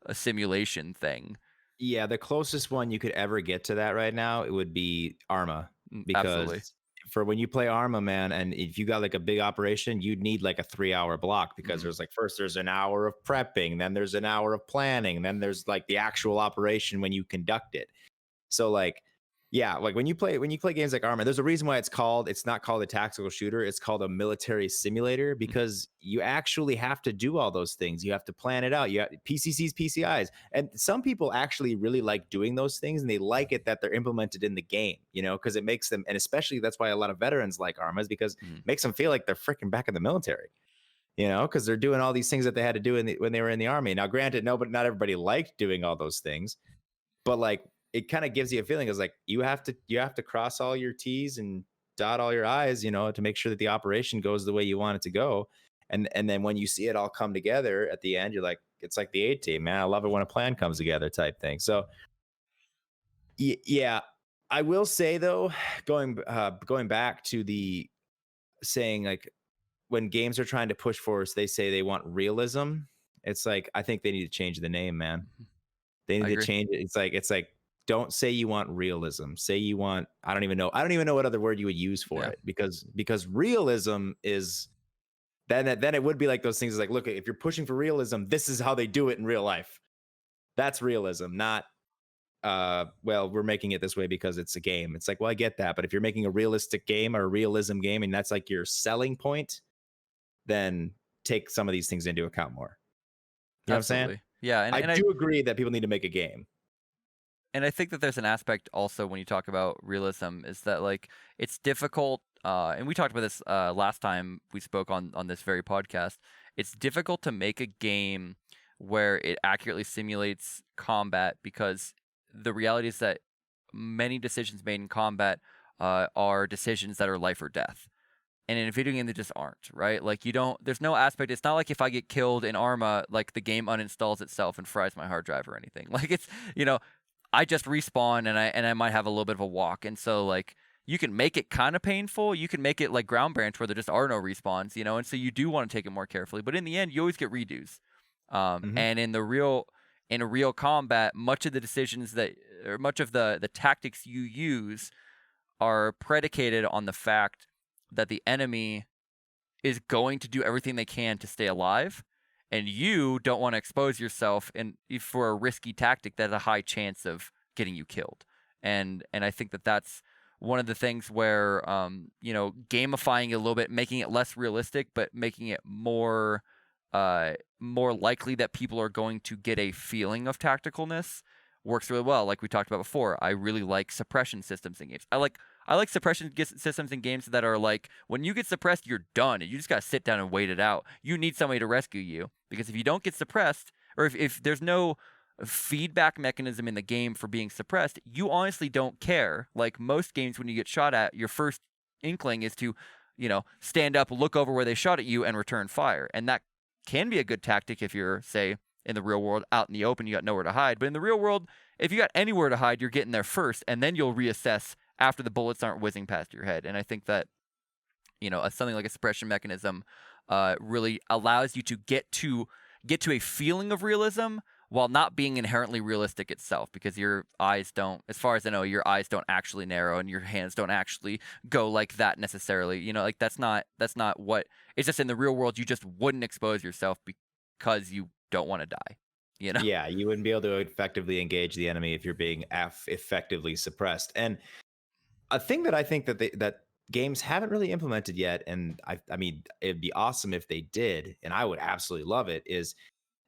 a simulation thing. Yeah, the closest one you could ever get to that right now, it would be Arma, Absolutely. because for when you play Arma, man, and if you got like a big operation, you'd need like a 3-hour block, because there's like, first there's an hour of prepping, then there's an hour of planning, then there's like the actual operation when you conduct it. So like, yeah, like when you play games like Arma, there's a reason why it's not called a tactical shooter, it's called a military simulator, because you actually have to do all those things. You have to plan it out. You have PCCs, PCIs, and some people actually really like doing those things, and they like it that they're implemented in the game, because it makes them, and especially that's why a lot of veterans like Armas, because it makes them feel like they're freaking back in the military. Because they're doing all these things that they had to do when they were in the army. Now, granted, not everybody liked doing all those things, but like, it kind of gives you a feeling is like you have to cross all your T's and dot all your I's, to make sure that the operation goes the way you want it to go. And then when you see it all come together at the end, you're like, it's like the A-Team, man. I love it when a plan comes together type thing. So yeah, I will say though, going back to the saying, like, when games are trying to push for us, they say they want realism. It's like, I think they need to change the name, man. They need to change it. It's like, don't say you want realism. Say you want, I don't even know what other word you would use for it, because realism is then it would be like those things like, look, if you're pushing for realism, this is how they do it in real life. That's realism, not well, we're making it this way because it's a game. It's like, well, I get that, but if you're making a realistic game or a realism game and that's like your selling point, then take some of these things into account more. You know what I'm saying? Yeah, and I do agree that people need to make a game. And I think that there's an aspect also when you talk about realism is that like it's difficult, and we talked about this last time we spoke on this very podcast. It's difficult to make a game where it accurately simulates combat, because the reality is that many decisions made in combat are decisions that are life or death. And in a video game, they just aren't, right? Like there's no aspect. It's not like if I get killed in Arma, like the game uninstalls itself and fries my hard drive or anything. Like it's, I just respawn and I might have a little bit of a walk. And so like you can make it kind of painful. You can make it like Ground Branch where there just are no respawns, and so you do want to take it more carefully. But in the end, you always get redos. And in real combat, much of the decisions or much of the tactics you use are predicated on the fact that the enemy is going to do everything they can to stay alive, and you don't want to expose yourself for a risky tactic that has a high chance of getting you killed. And I think that that's one of the things where gamifying it a little bit, making it less realistic, but making it more likely that people are going to get a feeling of tacticalness works really well. Like we talked about before, I really like suppression systems in games. I like suppression systems in games that are like, when you get suppressed, you're done. And you just got to sit down and wait it out. You need somebody to rescue you, because if you don't get suppressed, or if there's no feedback mechanism in the game for being suppressed, you honestly don't care. Like most games, when you get shot at, your first inkling is to, stand up, look over where they shot at you, and return fire. And that can be a good tactic if you're, say, in the real world, out in the open, you got nowhere to hide. But in the real world, if you got anywhere to hide, you're getting there first, and then you'll reassess after the bullets aren't whizzing past your head. And I think that, something like a suppression mechanism really allows you to get to a feeling of realism while not being inherently realistic itself, because your eyes don't, as far as I know, your eyes don't actually narrow and your hands don't actually go like that necessarily. Like that's not what, it's just in the real world, you just wouldn't expose yourself because you don't want to die. Yeah, you wouldn't be able to effectively engage the enemy if you're being effectively suppressed. And a thing that I think that games haven't really implemented yet, and I mean, it'd be awesome if they did, and I would absolutely love it, is,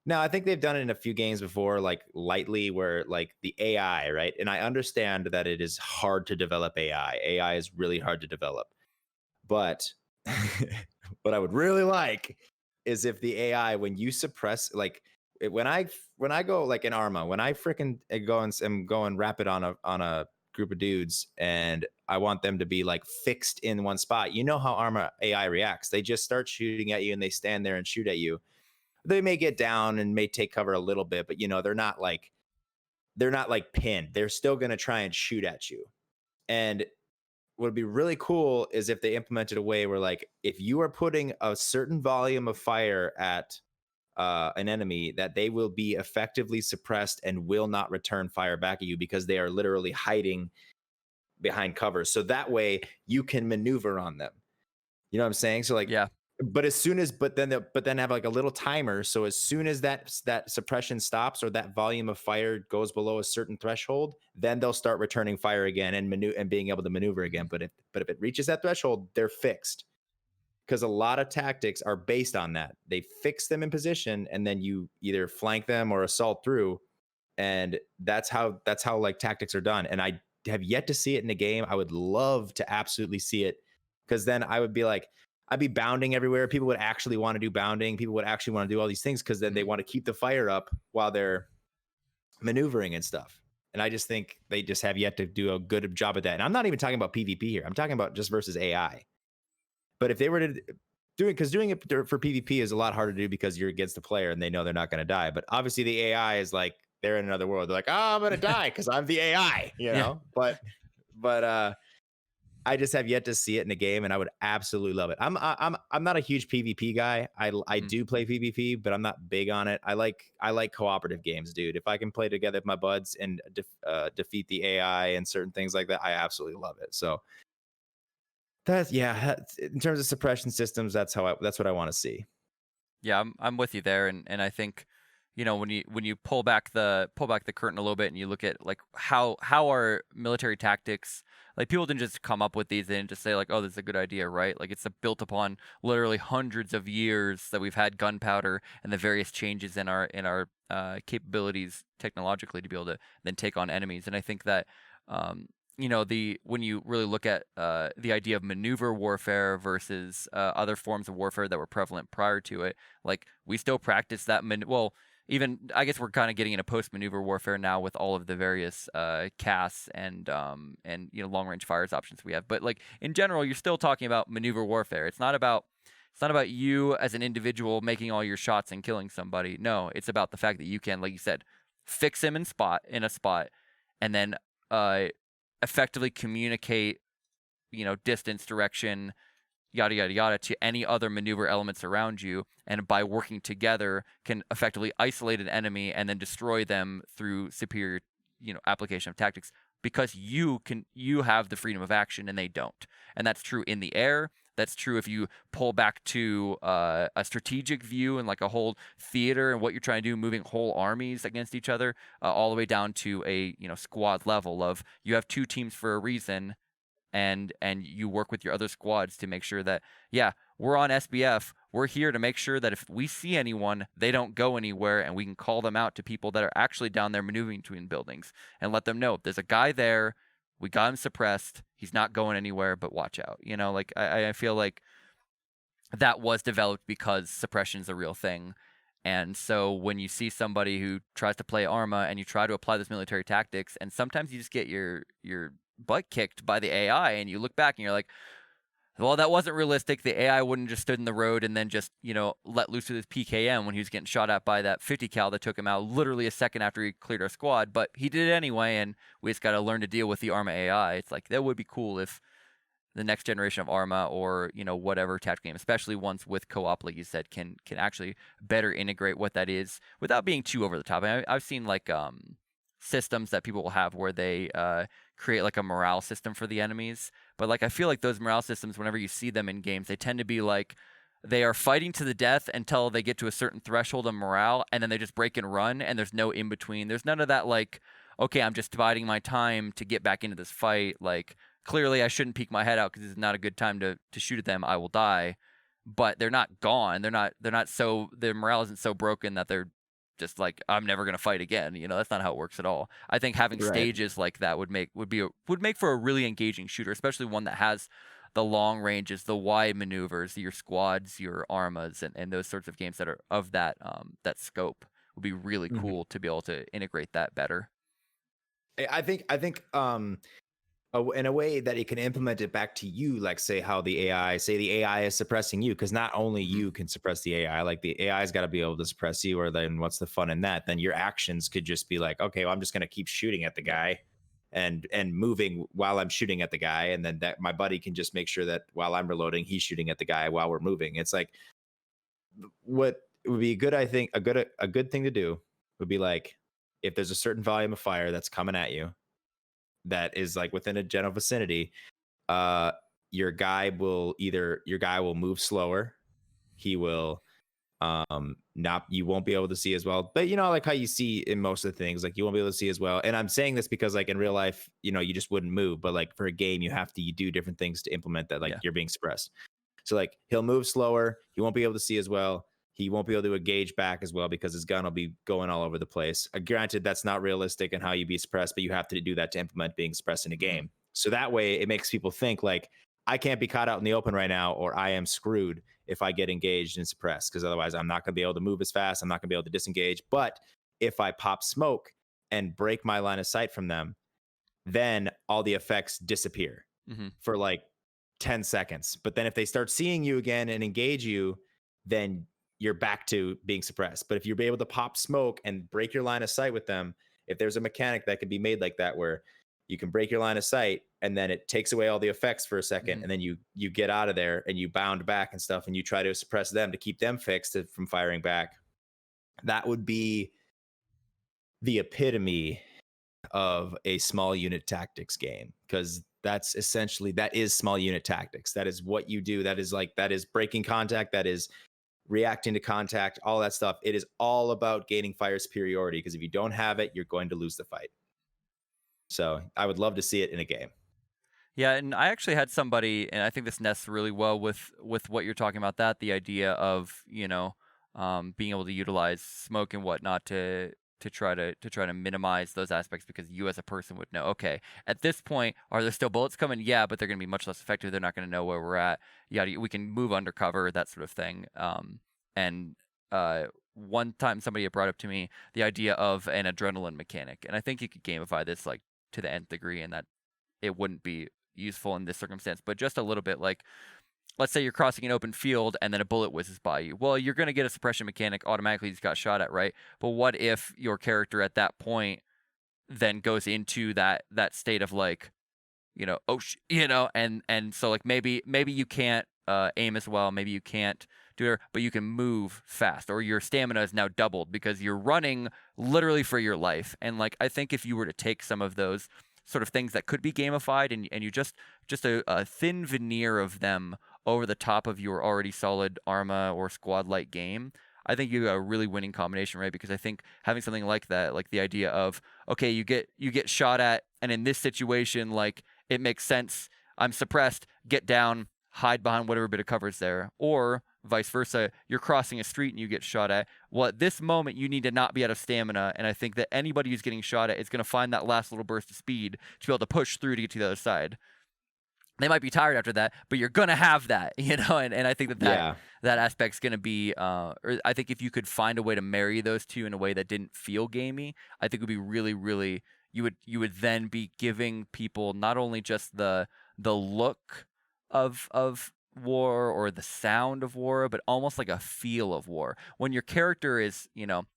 now I think they've done it in a few games before, like lightly, where like the AI, right? And I understand that it is hard to develop AI. AI is really hard to develop. But what I would really like is if the AI, when you suppress, like when I go like in Arma, when I freaking go and wrap it on a group of dudes, and I want them to be like fixed in one spot. You know how Arma AI reacts. They just start shooting at you and they stand there and shoot at you. They may get down and may take cover a little bit, but they're not like pinned. They're still going to try and shoot at you. And what would be really cool is if they implemented a way where, like, if you are putting a certain volume of fire at an enemy, that they will be effectively suppressed and will not return fire back at you because they are literally hiding behind cover. So that way you can maneuver on them. You know what I'm saying? So like, Yeah. but then have like a little timer. So as soon as that suppression stops or that volume of fire goes below a certain threshold, then they'll start returning fire again and being able to maneuver again. But if it reaches that threshold, they're fixed. Because a lot of tactics are based on that. They fix them in position, and then you either flank them or assault through, and that's how like tactics are done. And I have yet to see it in a game. I would love to absolutely see it, because then I would be like, I'd be bounding everywhere. People would actually want to do bounding. People would actually want to do all these things because then they want to keep the fire up while they're maneuvering and stuff. And I just think they just have yet to do a good job at that. And I'm not even talking about PvP here. I'm talking about just versus AI. But if they were to doing it for PvP is a lot harder to do because you're against the player and they know they're not going to die. But obviously the AI is like, they're in another world. They're like, oh, I'm going to die because I'm the AI, you know? But I just have yet to see it in a game, and I would absolutely love it. I'm not a huge PvP guy. I do play PvP, but I'm not big on it. I like cooperative games, dude. If I can play together with my buds and defeat the AI and certain things like that, I absolutely love it. So that's in terms of suppression systems, that's what I want to see. Yeah, I'm with you there, and I think, you know, when you pull back the curtain a little bit and you look at like how our military tactics, like people didn't just come up with these, they didn't just say like, oh, this is a good idea, right? Like it's built upon literally hundreds of years that we've had gunpowder and the various changes in our capabilities technologically to be able to then take on enemies. And I think that you know, when you really look at the idea of maneuver warfare versus other forms of warfare that were prevalent prior to it, like we still practice that. Well, even I guess we're kind of getting into post-maneuver warfare now with all of the various casts and you know, long-range fires options we have. But like in general, you're still talking about maneuver warfare. It's not about you as an individual making all your shots and killing somebody. No, it's about the fact that you can, like you said, fix him in a spot, and then effectively communicate, you know, distance, direction, yada yada yada, to any other maneuver elements around you, and by working together can effectively isolate an enemy and then destroy them through superior, you know, application of tactics, because you have the freedom of action and they don't. And that's true in the air. That's true if you pull back to a strategic view and like a whole theater and what you're trying to do, moving whole armies against each other, all the way down to a, you know, squad level of you have two teams for a reason, and you work with your other squads to make sure that, yeah, we're on SBF. We're here to make sure that if we see anyone, they don't go anywhere, and we can call them out to people that are actually down there maneuvering between buildings and let them know there's a guy there. We got him suppressed. He's not going anywhere, but watch out. You know, like I feel like that was developed because suppression is a real thing. And so when you see somebody who tries to play Arma and you try to apply those military tactics, and sometimes you just get your butt kicked by the AI, and you look back and you're like, well, that wasn't realistic. The AI wouldn't just stood in the road and then just, you know, let loose with his PKM when he was getting shot at by that 50 cal that took him out literally a second after he cleared our squad. But he did it anyway, and we just got to learn to deal with the Arma AI. It's like, that would be cool if the next generation of Arma, or, you know, whatever tactical game, especially ones with co-op, like you said, can actually better integrate what that is without being too over the top. I mean, I've seen like systems that people will have where they create like a morale system for the enemies, but like I feel like those morale systems, whenever you see them in games, they tend to be like they are fighting to the death until they get to a certain threshold of morale, and then they just break and run, and there's no in between. There's none of that like, okay, I'm just biding my time to get back into this fight. Like, clearly I shouldn't peek my head out because it's not a good time to shoot at them. I will die. But they're not gone. They're not so, their morale isn't so broken that they're just like, I'm never gonna fight again. You know, that's not how it works at all. I think having stages like that would make for a really engaging shooter, especially one that has the long ranges, the wide maneuvers, your squads, your armas, and those sorts of games that are of that that scope would be really cool to be able to integrate that better. I think in a way that it can implement it back to you, like say the AI is suppressing you, because not only you can suppress the AI, like the AI's got to be able to suppress you, or then what's the fun in that? Then your actions could just be like, okay, well, I'm just going to keep shooting at the guy and moving while I'm shooting at the guy, and then that my buddy can just make sure that while I'm reloading, he's shooting at the guy while we're moving. It's like what it would be a good, I think, a good thing to do would be like, if there's a certain volume of fire that's coming at you that is like within a general vicinity, uh your guy will move slower. He will not you won't be able to see as well. But like how you see in most of the things, like you won't be able to see as well. And I'm saying this because like in real life, you just wouldn't move, but like for a game, you do different things to implement that, like Yeah. you're being suppressed. So like he'll move slower, he won't be able to see as well. He won't be able to engage back as well because his gun will be going all over the place. Granted, that's not realistic in how you be suppressed, but you have to do that to implement being suppressed in a game. So that way it makes people think like, I can't be caught out in the open right now, or I am screwed if I get engaged and suppressed, because otherwise I'm not going to be able to move as fast. I'm not going to be able to disengage. But if I pop smoke and break my line of sight from them, then all the effects disappear for like 10 seconds. But then if they start seeing you again and engage you, then you're back to being suppressed. But if you're able to pop smoke and break your line of sight with them, if there's a mechanic that can be made like that, where you can break your line of sight and then it takes away all the effects for a second, and then you get out of there and you bound back and stuff, and you try to suppress them to keep them fixed from firing back, that would be the epitome of a small unit tactics game, because that is small unit tactics. That is what you do. That is breaking contact. That is reacting to contact, all that stuff. It is all about gaining fire superiority, because if you don't have it, you're going to lose the fight. So I would love to see it in a game. Yeah, and I actually had somebody, and I think this nests really well with what you're talking about. That the idea of being able to utilize smoke and whatnot to try to minimize those aspects, because you as a person would know, okay, at this point, are there still bullets coming? Yeah, but they're going to be much less effective. They're not going to know where we're at. Yeah, we can move undercover, that sort of thing. One time somebody had brought up to me the idea of an adrenaline mechanic, and I think you could gamify this like to the nth degree, and that it wouldn't be useful in this circumstance, but just a little bit. Like, let's say you're crossing an open field and then a bullet whizzes by you. Well, you're going to get a suppression mechanic automatically. He's got shot at, right? But what if your character at that point then goes into that state of like, and so like maybe you can't aim as well, maybe you can't do it, but you can move fast, or your stamina is now doubled because you're running literally for your life. And like, I think if you were to take some of those sort of things that could be gamified, and you just a thin veneer of them over the top of your already solid Arma or squad light game, I think you got a really winning combination, right? Because I think having something like that, like the idea of, okay, you get shot at, and in this situation, like, it makes sense, I'm suppressed, get down, hide behind whatever bit of cover is there. Or vice versa, you're crossing a street and you get shot at. Well, at this moment, you need to not be out of stamina, and I think that anybody who's getting shot at is going to find that last little burst of speed to be able to push through to get to the other side. They might be tired after that, but you're going to have that, and I think that aspect's going to be, or I think if you could find a way to marry those two in a way that didn't feel gamey, I think it would be really, really, you would then be giving people not only just the look of war or the sound of war, but almost like a feel of war. When your character is,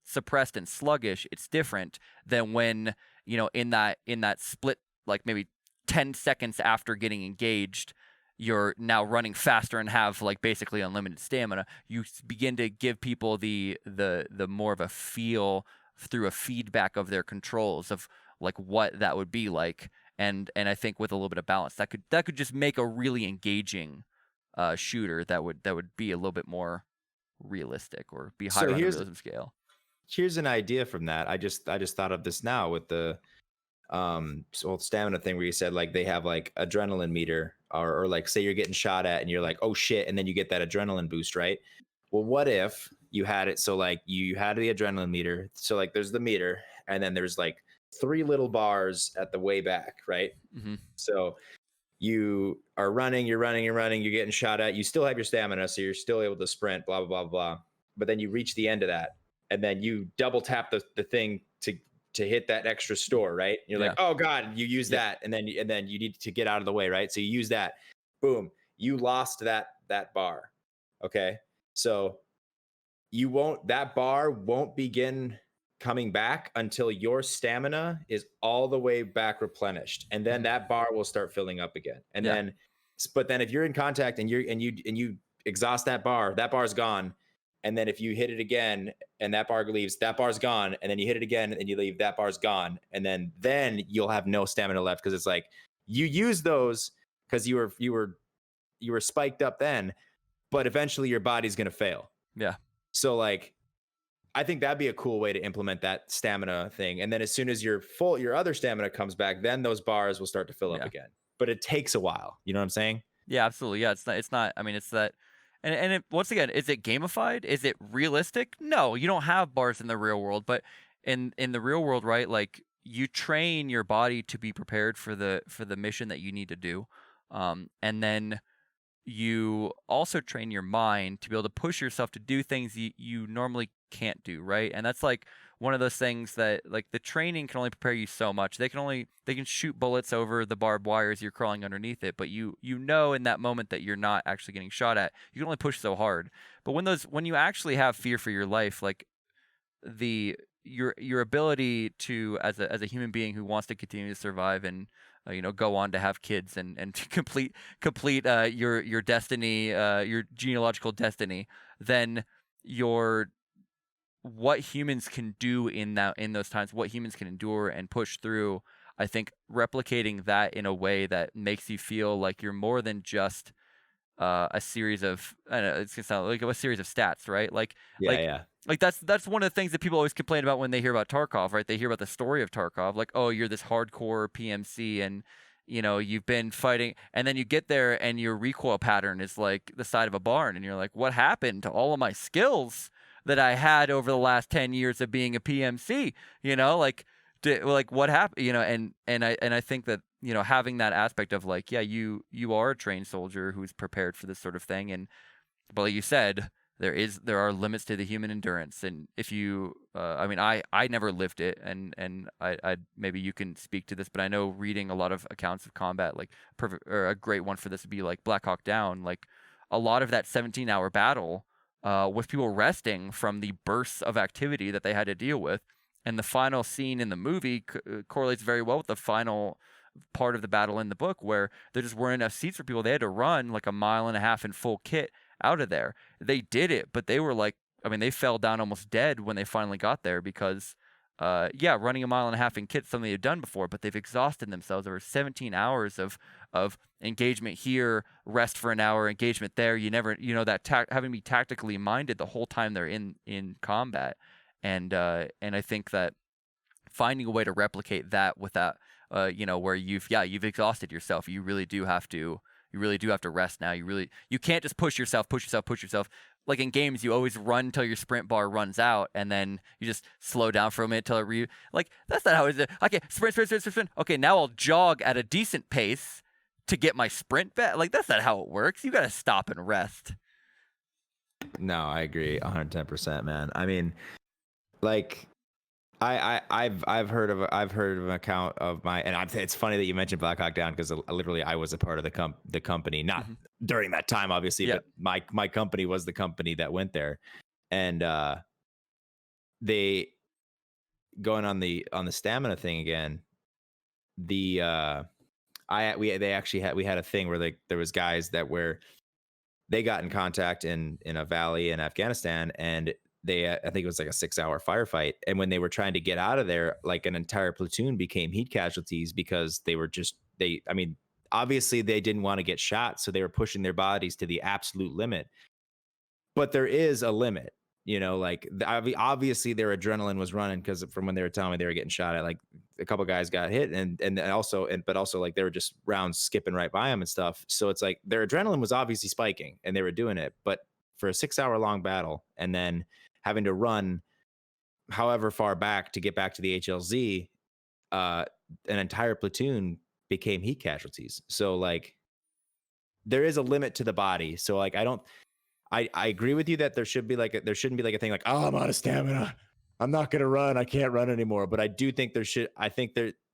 suppressed and sluggish, it's different than when, in that split, like maybe 10 seconds after getting engaged, you're now running faster and have like basically unlimited stamina. You begin to give people the more of a feel through a feedback of their controls of like what that would be like. And I think with a little bit of balance, that could just make a really engaging shooter that would be a little bit more realistic, or be higher on the realism scale. Here's an idea from that. I just thought of this now with the stamina thing, where you said like they have like adrenaline meter, or like say you're getting shot at and you're like, oh shit, and then you get that adrenaline boost, right? Well, what if you had it so like you had the adrenaline meter, so like there's the meter, and then there's like 3 little bars at the way back, right? So you are running, you're getting shot at, you still have your stamina, so you're still able to sprint, blah blah blah blah, but then you reach the end of that, and then you double tap the thing to hit that extra store, right? You're like, oh god, you use that, and then you need to get out of the way, right? So you use that, boom, you lost that bar. Okay, so that bar won't begin coming back until your stamina is all the way back replenished, and then that bar will start filling up again. And then, but then if you're in contact and you exhaust that bar's gone, And then if you hit it again and that bar leaves, that bar's gone. And then you hit it again and you leave, that bar's gone. And then you'll have no stamina left, because it's like you use those because you were spiked up then, but eventually your body's gonna fail. Yeah. So like, I think that'd be a cool way to implement that stamina thing. And then as soon as you're full, your other stamina comes back, then those bars will start to fill up again. But it takes a while. You know what I'm saying? Yeah, absolutely. Yeah, it's not. I mean, it's that. And once again, is it gamified? Is it realistic? No, you don't have bars in the real world, but in the real world, right? Like you train your body to be prepared for the mission that you need to do, and then you also train your mind to be able to push yourself to do things you normally can't do, right? And that's like one of those things that like the training can only prepare you so much. They can shoot bullets over the barbed wire as you're crawling underneath it, but you know in that moment that you're not actually getting shot at. You can only push so hard. But when you actually have fear for your life, like your ability to as a human being who wants to continue to survive and go on to have kids and to complete your destiny, your genealogical destiny, then what humans can do in those times, what humans can endure and push through. I think replicating that in a way that makes you feel like you're more than just a series of, I don't know, it's gonna sound like a series of stats, right? Like that's one of the things that people always complain about when they hear about Tarkov, right? They hear about the story of Tarkov, like, oh, you're this hardcore PMC and you've been fighting, and then you get there and your recoil pattern is like the side of a barn, and you're like, what happened to all of my skills that I had over the last 10 years of being a PMC? Like what happened? And I think that having that aspect of like, yeah, you are a trained soldier who's prepared for this sort of thing, but like you said, there are limits to the human endurance, and if you I mean, I never lived it, and I maybe you can speak to this, but I know reading a lot of accounts of combat, like or a great one for this would be like Black Hawk Down. Like a lot of that 17-hour battle was people resting from the bursts of activity that they had to deal with, and the final scene in the movie correlates very well with the final part of the battle in the book, where there just weren't enough seats for people. They had to run like a mile and a half in full kit out of there. They did it, but they were like, I mean, they fell down almost dead when they finally got there because, running a mile and a half in kit is something they've done before, but they've exhausted themselves over 17 hours of engagement here, rest for an hour, engagement there. You never, having to be tactically minded the whole time they're in combat, and I think that finding a way to replicate that without, where you've exhausted yourself, you really do have to rest now. You can't just push yourself. Like in games, you always run until your sprint bar runs out, and then you just slow down for a minute till it like, that's not how it is. Okay, sprint. Okay, now I'll jog at a decent pace to get my sprint back. Like, that's not how it works. You got to stop and rest. No, I agree 110%, man. I mean, like, I've heard of an account of my, and it's funny that you mentioned Black Hawk Down, because literally I was a part of the company, not during that time, obviously, but my company was the company that went there, and they going on the stamina thing again. We had a thing where there was guys that they got in contact in a valley in Afghanistan, and I think it was like a 6-hour firefight. And when they were trying to get out of there, like an entire platoon became heat casualties because obviously they didn't want to get shot. So they were pushing their bodies to the absolute limit, but there is a limit, like obviously their adrenaline was running, because from when they were telling me they were getting shot at, like a couple guys got hit but also like they were just rounds skipping right by them and stuff. So it's like their adrenaline was obviously spiking and they were doing it, but for a 6-hour long battle, and then having to run however far back to get back to the HLZ, an entire platoon became heat casualties. So like there is a limit to the body. So like I agree with you that there shouldn't be like a thing like, oh, I'm out of stamina, I'm not gonna run, I can't run anymore. But I do think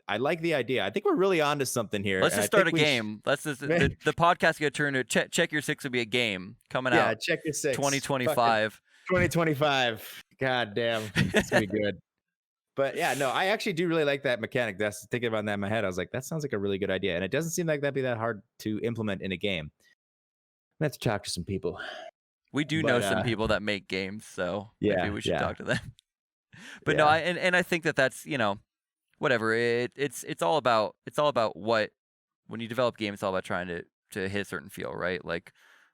I like the idea. I think we're really onto something here. Let's just start a game. The podcast get turned to Check Your Six will be a game coming out. Yeah, Check Your Six. 2025. 2025. God damn, it's gonna be good. But yeah, no, I actually do really like that mechanic. That's thinking about that in my head. I was like, that sounds like a really good idea, and it doesn't seem like that'd be that hard to implement in a game. I have to talk to some people. We do know some people that make games, so maybe we should talk to them. But no, I think that's, whatever. It's all about what, when you develop games, it's all about trying to hit a certain feel, right? Like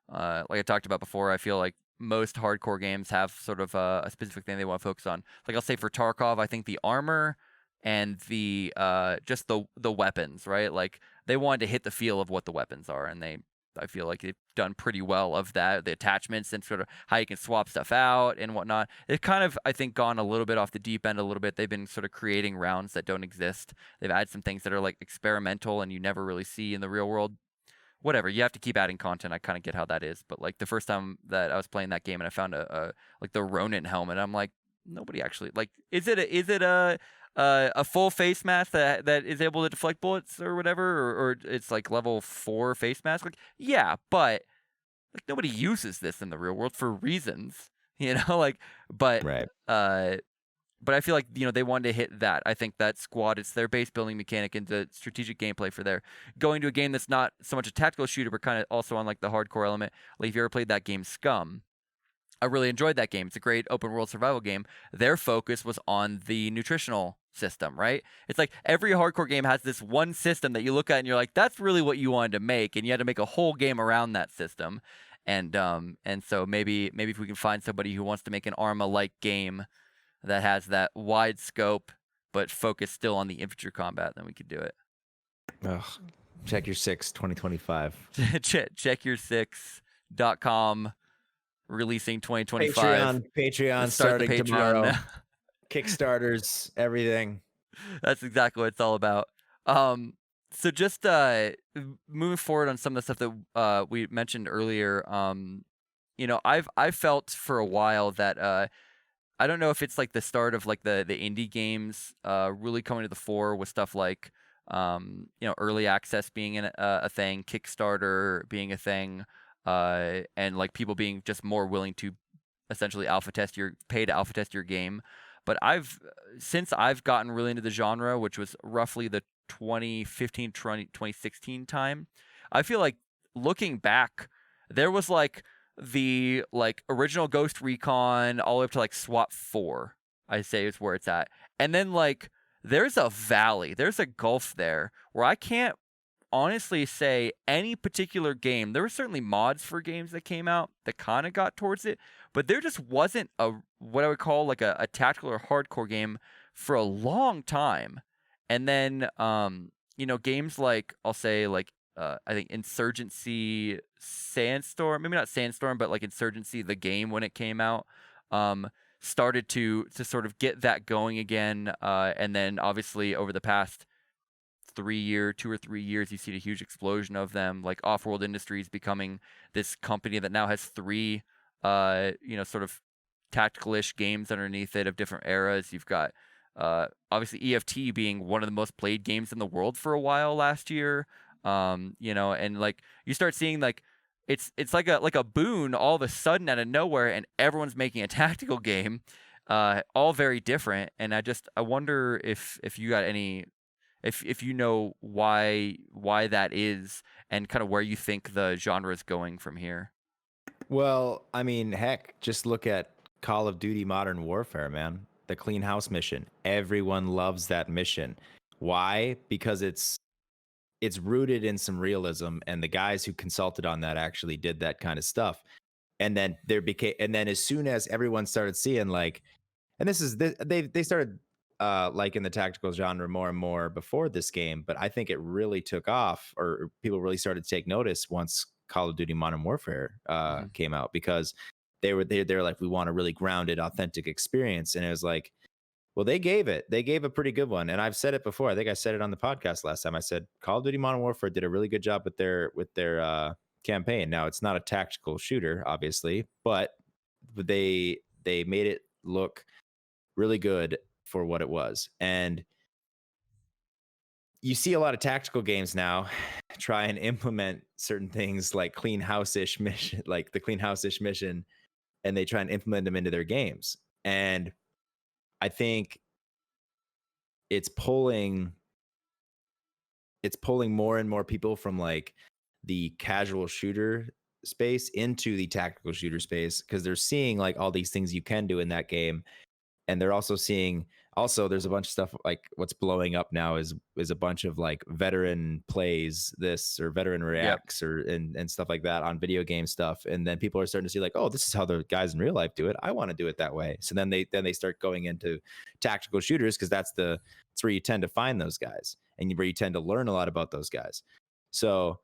I talked about before, I feel like most hardcore games have sort of a specific thing they want to focus on. Like I'll say for Tarkov, I think the armor and the just the weapons, right? Like they wanted to hit the feel of what the weapons are, and I feel like they've done pretty well of that. The attachments and sort of how you can swap stuff out and whatnot. They've kind of, I think, gone a little bit off the deep end a little bit. They've been sort of creating rounds that don't exist. They've added some things that are like experimental and you never really see in the real world. Whatever, you have to keep adding content. I kind of get how that is, but like the first time that I was playing that game and I found like the Ronin helmet, I'm like, nobody actually like. Is it a full face mask that is able to deflect bullets or whatever, or it's like level 4 face mask? Like, yeah, but like nobody uses this in the real world for reasons, like, but Right. But I feel like, they wanted to hit that. I think that Squad, it's their base building mechanic and the strategic gameplay for their going to a game that's not so much a tactical shooter, but kind of also on like the hardcore element. Like if you ever played that game Scum, I really enjoyed that game. It's a great open world survival game. Their focus was on the nutritional system, right? It's like every hardcore game has this one system that you look at and you're like, that's really what you wanted to make, and you had to make a whole game around that system. And so maybe if we can find somebody who wants to make an Arma-like game that has that wide scope but focus still on the infantry combat, then we could do it. Ugh. Check your 6 2025. Checkyour6.com, releasing 2025. Patreon Start starting the Patreon tomorrow. now. Kickstarters, everything. That's exactly what it's all about. So just moving forward on some of the stuff that we mentioned earlier, I've felt for a while that I don't know if it's like the start of like the indie games really coming to the fore with stuff like early access being a thing, Kickstarter being a thing, and like people being just more willing to essentially pay to alpha test your game. But since I've gotten really into the genre, which was roughly the 2015 2016 time, I feel like looking back, there was like the like original Ghost Recon all the way up to like SWAT 4, I say is where it's at. And then like there's a valley, there's a gulf there where I can't honestly say any particular game. There were certainly mods for games that came out that kind of got towards it, but there just wasn't what I would call like a tactical or hardcore game for a long time. And then games like, I'll say like I think Insurgency Sandstorm, maybe not Sandstorm, but like Insurgency the game when it came out, started to sort of get that going again. And then obviously over the past 2 or 3 years, you see a huge explosion of them, like Off-World Industries becoming this company that now has 3 sort of tactical-ish games underneath it of different eras. You've got obviously EFT being one of the most played games in the world for a while last year. And like you start seeing like it's like a boon all of a sudden out of nowhere, and everyone's making a tactical game, all very different. And I wonder if you got any, if you know why that is, and kind of where you think the genre is going from here. Well, I mean, heck, just look at Call of Duty Modern Warfare, man. The Clean House mission. Everyone loves that mission. Why? Because it's rooted in some realism, and the guys who consulted on that actually did that kind of stuff. And then as soon as everyone started seeing like, and they started liking the tactical genre more and more before this game, but I think it really took off, or people really started to take notice once Call of Duty Modern Warfare came out, because they're like, we want a really grounded, authentic experience. And it was like, well, they gave a pretty good one. And I've said it before. I think I said it on the podcast last time. I said Call of Duty Modern Warfare did a really good job with their campaign. Now, it's not a tactical shooter, obviously, but they made it look really good for what it was. And you see a lot of tactical games now try and implement certain things like Clean House-ish mission, like the Clean House-ish mission, and they try and implement them into their games. And I think it's pulling more and more people from like the casual shooter space into the tactical shooter space because they're seeing like all these things you can do in that game, and they're also seeing there's a bunch of stuff like what's blowing up now is a bunch of like veteran plays this or veteran reacts or and stuff like that on video game stuff, and then people are starting to see like, oh, this is how the guys in real life do it, I want to do it that way. So then they start going into tactical shooters because that's where you tend to find those guys and where you tend to learn a lot about those guys. So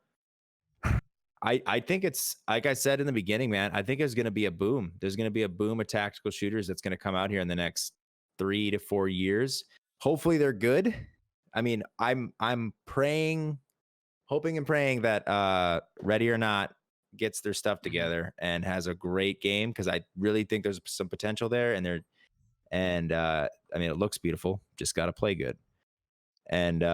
I think it's like I said in the beginning, man, I think there's going to be a boom. There's going to be a boom of tactical shooters that's going to come out here in the next 3 to 4 years. Hopefully they're good. I mean, I'm hoping and praying that Ready or Not gets their stuff together and has a great game, because I really think there's some potential there, and I mean, it looks beautiful, just got to play good. And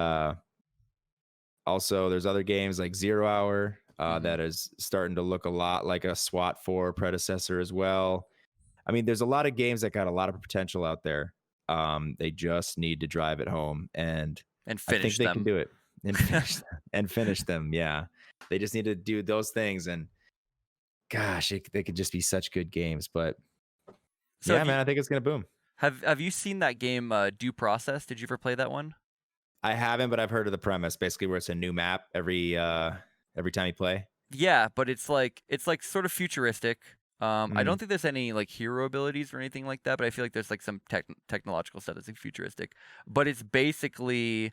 also there's other games like 0 Hour that is starting to look a lot like a SWAT 4 predecessor as well. I mean, there's a lot of games that got a lot of potential out there. They just need to drive it home and finish I think them. they can do it and finish them. Yeah, they just need to do those things, and gosh, they could just be such good games. But so yeah, man, I think it's gonna boom. Have you seen that game Due Process? Did you ever play that one? I haven't, but I've heard of the premise. Basically, where it's a new map every time you play. Yeah, but it's like sort of futuristic. I don't think there's any like hero abilities or anything like that, but I feel like there's like some technological stuff that's like futuristic. But it's basically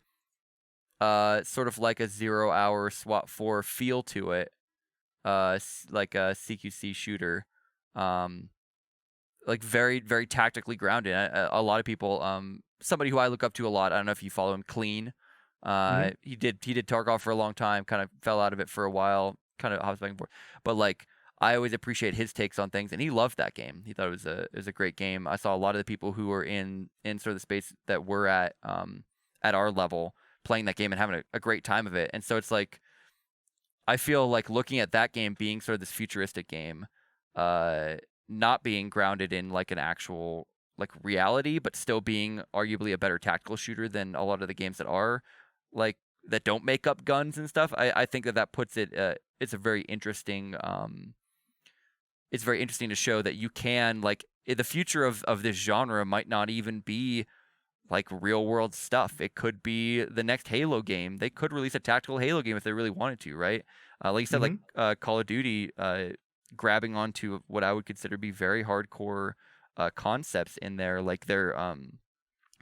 sort of like a 0 Hour SWAT 4 feel to it, like a CQC shooter, like very, very tactically grounded. A lot of people, somebody who I look up to a lot, I don't know if you follow him, Clean. He did Tarkov for a long time, kind of fell out of it for a while, kind of hops back and forth. But like, I always appreciate his takes on things, and he loved that game. He thought it was a great game. I saw a lot of the people who were in sort of the space that we're at our level playing that game and having a great time of it. And so it's like, I feel like looking at that game being sort of this futuristic game, not being grounded in like an actual like reality, but still being arguably a better tactical shooter than a lot of the games that are like that don't make up guns and stuff. I think that puts it. It's a very interesting. It's very interesting to show that you can like the future of this genre might not even be like real world stuff. It could be the next Halo game. They could release a tactical Halo game if they really wanted to, right? Like you said, like Call of Duty, grabbing onto what I would consider to be very hardcore concepts in there, like their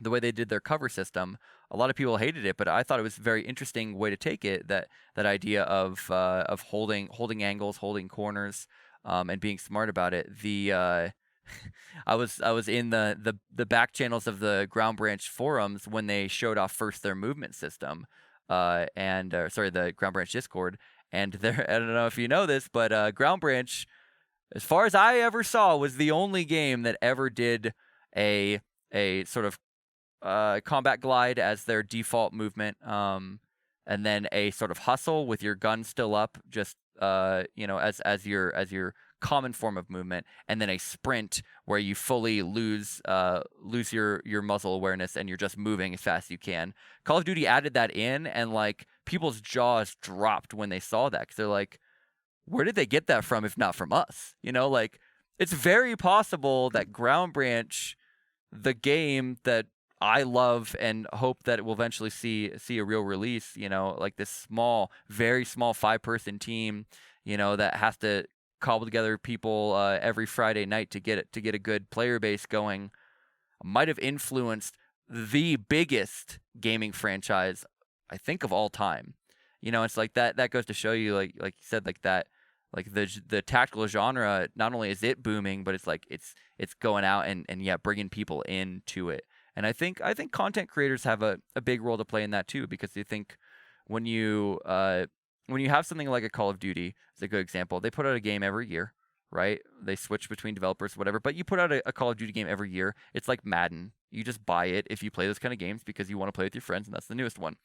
the way they did their cover system. A lot of people hated it, but I thought it was a very interesting way to take it. That idea of holding angles, holding corners, and being smart about it. I was in the back channels of the Ground Branch forums when they showed off first their movement system, the Ground Branch Discord. And there, I don't know if you know this, but Ground Branch, as far as I ever saw, was the only game that ever did a sort of combat glide as their default movement, and then a sort of hustle with your gun still up, just as your common form of movement, and then a sprint where you fully lose your muzzle awareness and you're just moving as fast as you can. Call of Duty added that in, and like people's jaws dropped when they saw that, because they're like, where did they get that from if not from us? Like, it's very possible that Ground Branch, the game that I love and hope that it will eventually see a real release, like this small, very small 5-person team, that has to cobble together people every Friday night to get a good player base going, might have influenced the biggest gaming franchise, I think, of all time. It's like that goes to show you, like you said, like that, like the tactical genre, not only is it booming, but it's like it's going out and bringing people into it. And I think content creators have a big role to play in that too, because you think when you have something like a Call of Duty, is a good example. They put out a game every year, right? They switch between developers, whatever. But you put out a Call of Duty game every year. It's like Madden. You just buy it if you play those kind of games because you want to play with your friends, and that's the newest one.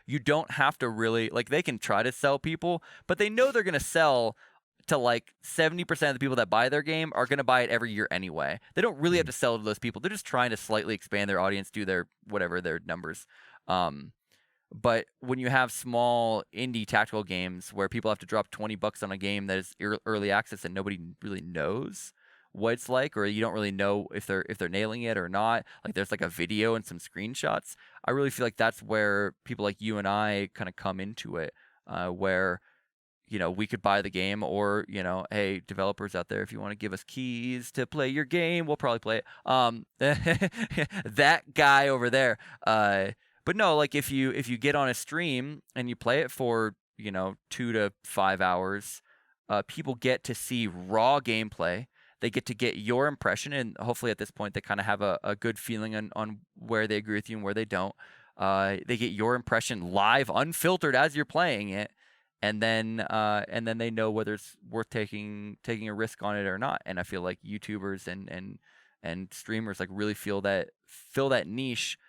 You don't have to really, like, they can try to sell people, but they know they're going to sell to like 70% of the people that buy their game are going to buy it every year anyway. They don't really have to sell to those people. They're just trying to slightly expand their audience, do their whatever, their numbers. But when you have small indie tactical games where people have to drop $20 on a game that is early access and nobody really knows what it's like, or you don't really know if they're nailing it or not, like there's like a video and some screenshots, I really feel like that's where people like you and I kind of come into it, where we could buy the game, or hey, developers out there, if you want to give us keys to play your game, we'll probably play it. That guy over there. But no, like if you get on a stream and you play it for 2 to 5 hours, people get to see raw gameplay. They get your impression, and hopefully at this point they kind of have a good feeling on where they agree with you and where they don't. They get your impression live, unfiltered as you're playing it, and then they know whether it's worth taking a risk on it or not. And I feel like YouTubers and streamers like really fill that niche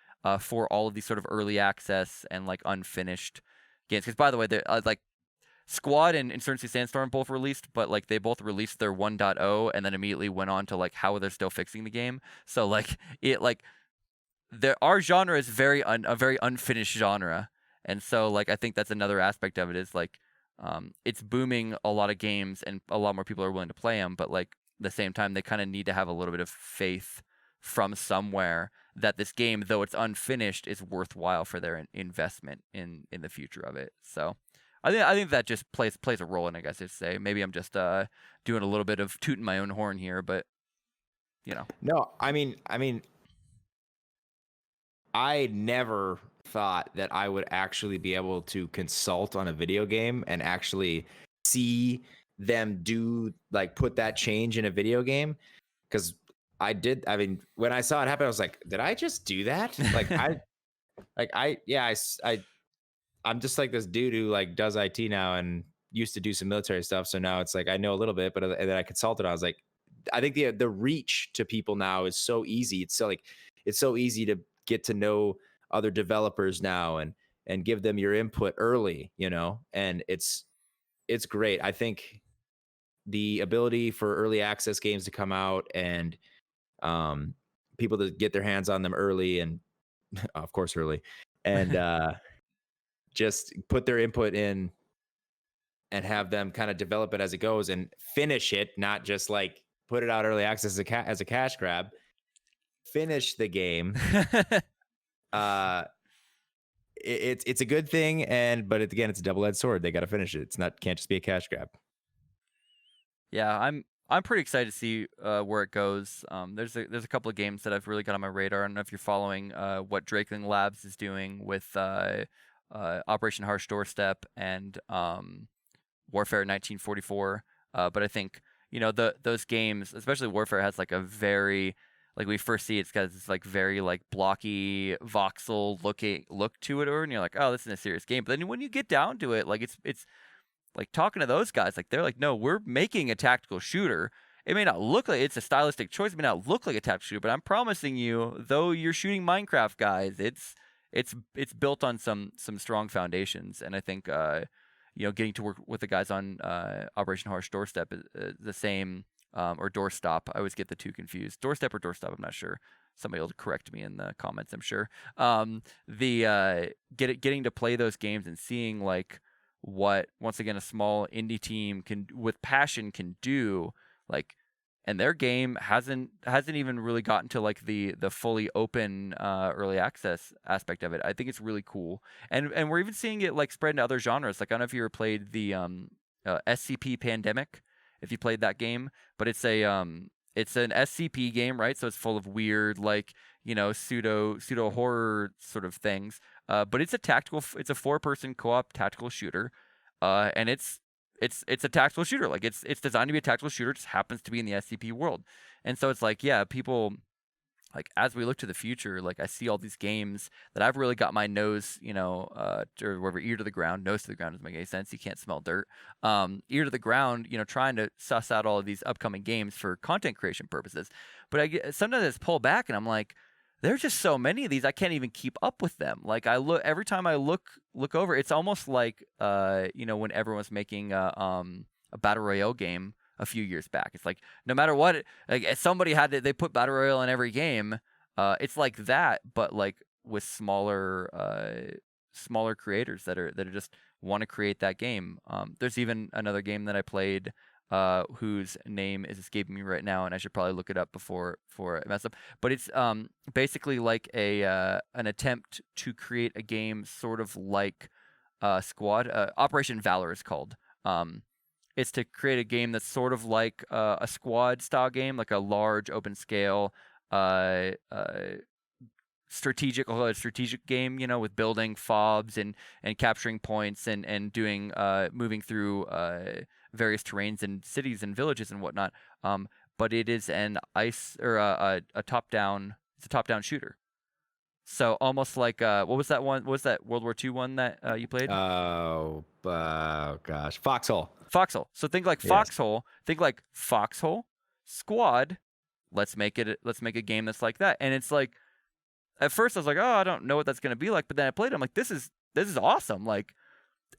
for all of these sort of early access and like unfinished games. Because by the way, like Squad and Insurgency Sandstorm both released, but like they both released their 1.0 and then immediately went on to like how they're still fixing the game. So like our genre is a very unfinished genre. And so like I think that's another aspect of it, is like it's booming a lot of games and a lot more people are willing to play them, but like at the same time they kind of need to have a little bit of faith from somewhere that this game, though it's unfinished, is worthwhile for their investment in the future of it. So I think that just plays a role in it, I guess I'd say. Maybe I'm just doing a little bit of tooting my own horn here, but No, I mean, I never thought that I would actually be able to consult on a video game and actually see them put that change in a video game. Because I did. I mean, when I saw it happen, I was like, did I just do that? I'm just like this dude who like does IT now and used to do some military stuff. So now it's like I know a little bit, but and then I consulted. I was like, I think the reach to people now is so easy. It's so easy to get to know other developers now and give them your input early, and it's great. I think the ability for early access games to come out and people to get their hands on them early, and of course early, and just put their input in and have them kind of develop it as it goes and finish it, not just like put it out early access as a cash grab. Finish the game. It's a good thing, but again, it's a double-edged sword. They got to finish it. Can't just be a cash grab. Yeah, I'm pretty excited to see where it goes. There's a couple of games that I've really got on my radar. I don't know if you're following what Drakeling Labs is doing with Operation Harsh Doorstep and Warfare 1944. But I think those games, especially Warfare, has like a very, like we first see it's got this like very like blocky voxel look to it, and you're like, oh, this is a serious game. But then when you get down to it, like it's like talking to those guys, like they're like, no, we're making a tactical shooter. It may not look like it's a stylistic choice, it may not look like a tactical shooter, but I'm promising you, though you're shooting Minecraft guys, it's built on some strong foundations. And I think getting to work with the guys on Operation Harsh Doorstep is the same, or Doorstop. I always get the two confused. Doorstep or Doorstop, I'm not sure. Somebody will correct me in the comments, I'm sure. Getting to play those games and seeing like what, once again, a small indie team with passion can do, like, and their game hasn't even really gotten to like the fully open early access aspect of it. I think it's really cool, and we're even seeing it like spread into other genres. Like I don't know if you ever played the SCP Pandemic, if you played that game, but it's an SCP game, right? So it's full of weird like pseudo horror sort of things. But it's a 4-person co-op tactical shooter, and it's a tactical shooter. Like it's designed to be a tactical shooter. It just happens to be in the SCP world, and so it's like, yeah, people, like as we look to the future, like I see all these games that I've really got my nose, or whatever, ear to the ground. Nose to the ground doesn't make any sense. You can't smell dirt. Ear to the ground, trying to suss out all of these upcoming games for content creation purposes. But sometimes I just pull back and I'm like, there's just so many of these, I can't even keep up with them. Like every time I look over, it's almost like when everyone's making a battle royale game a few years back. It's like no matter what, like somebody they put battle royale in every game. It's like that, but like with smaller smaller creators that are just want to create that game. There's even another game that I played whose name is escaping me right now, and I should probably look it up before I mess up. But it's basically like an attempt to create a game sort of like Squad. Operation Valor is called. It's to create a game that's sort of like a Squad style game, like a large open scale strategic game, with building fobs and capturing points and doing moving through various terrains and cities and villages and whatnot. But it is an a top down. It's a top down shooter. So almost like what was that one? What was that World War II one that you played? Oh, gosh, Foxhole. Foxhole. So think like Yes. Foxhole. Think like Foxhole, Squad. Let's make a game that's like that. And it's like, at first I was like, oh, I don't know what that's gonna be like. But then I played it. I'm like, this is awesome. Like,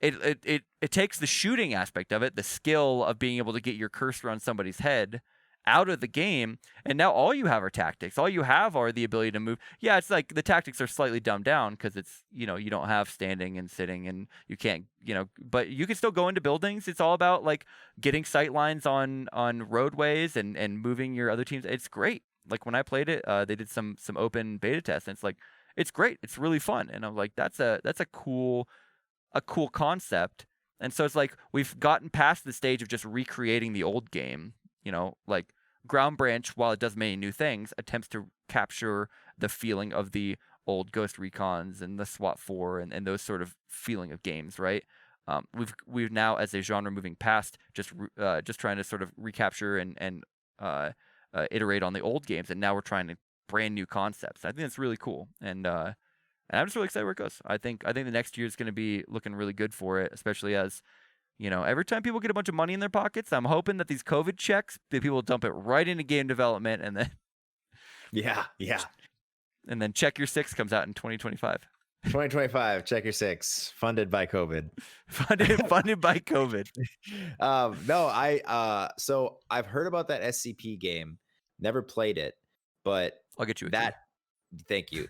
it takes the shooting aspect of it, the skill of being able to get your cursor on somebody's head, out of the game, and now all you have are tactics. All you have are the ability to move. Yeah, it's like the tactics are slightly dumbed down because it's, you don't have standing and sitting, and you can't, but you can still go into buildings. It's all about like getting sight lines on roadways and moving your other teams. It's great. Like when I played it, they did some open beta tests, and it's like, it's great. It's really fun, and I'm like, that's a cool concept. And so it's like we've gotten past the stage of just recreating the old game. Like Ground Branch, while it does many new things, attempts to capture the feeling of the old Ghost Recons and the SWAT 4 and those sort of feeling of games, right? We've now, as a genre, moving past just trying to sort of recapture and iterate on the old games, and now we're trying to brand new concepts. I think that's really cool, and I'm just really excited where it goes. I think the next year is going to be looking really good for it, especially as every time people get a bunch of money in their pockets, I'm hoping that these COVID checks, that people dump it right into game development, and then Yeah. and then Check Your Six comes out in 2025. 2025, Check Your Six, funded by COVID. funded by COVID. No, so I've heard about that SCP game, never played it, but I'll get you a that. Thank you.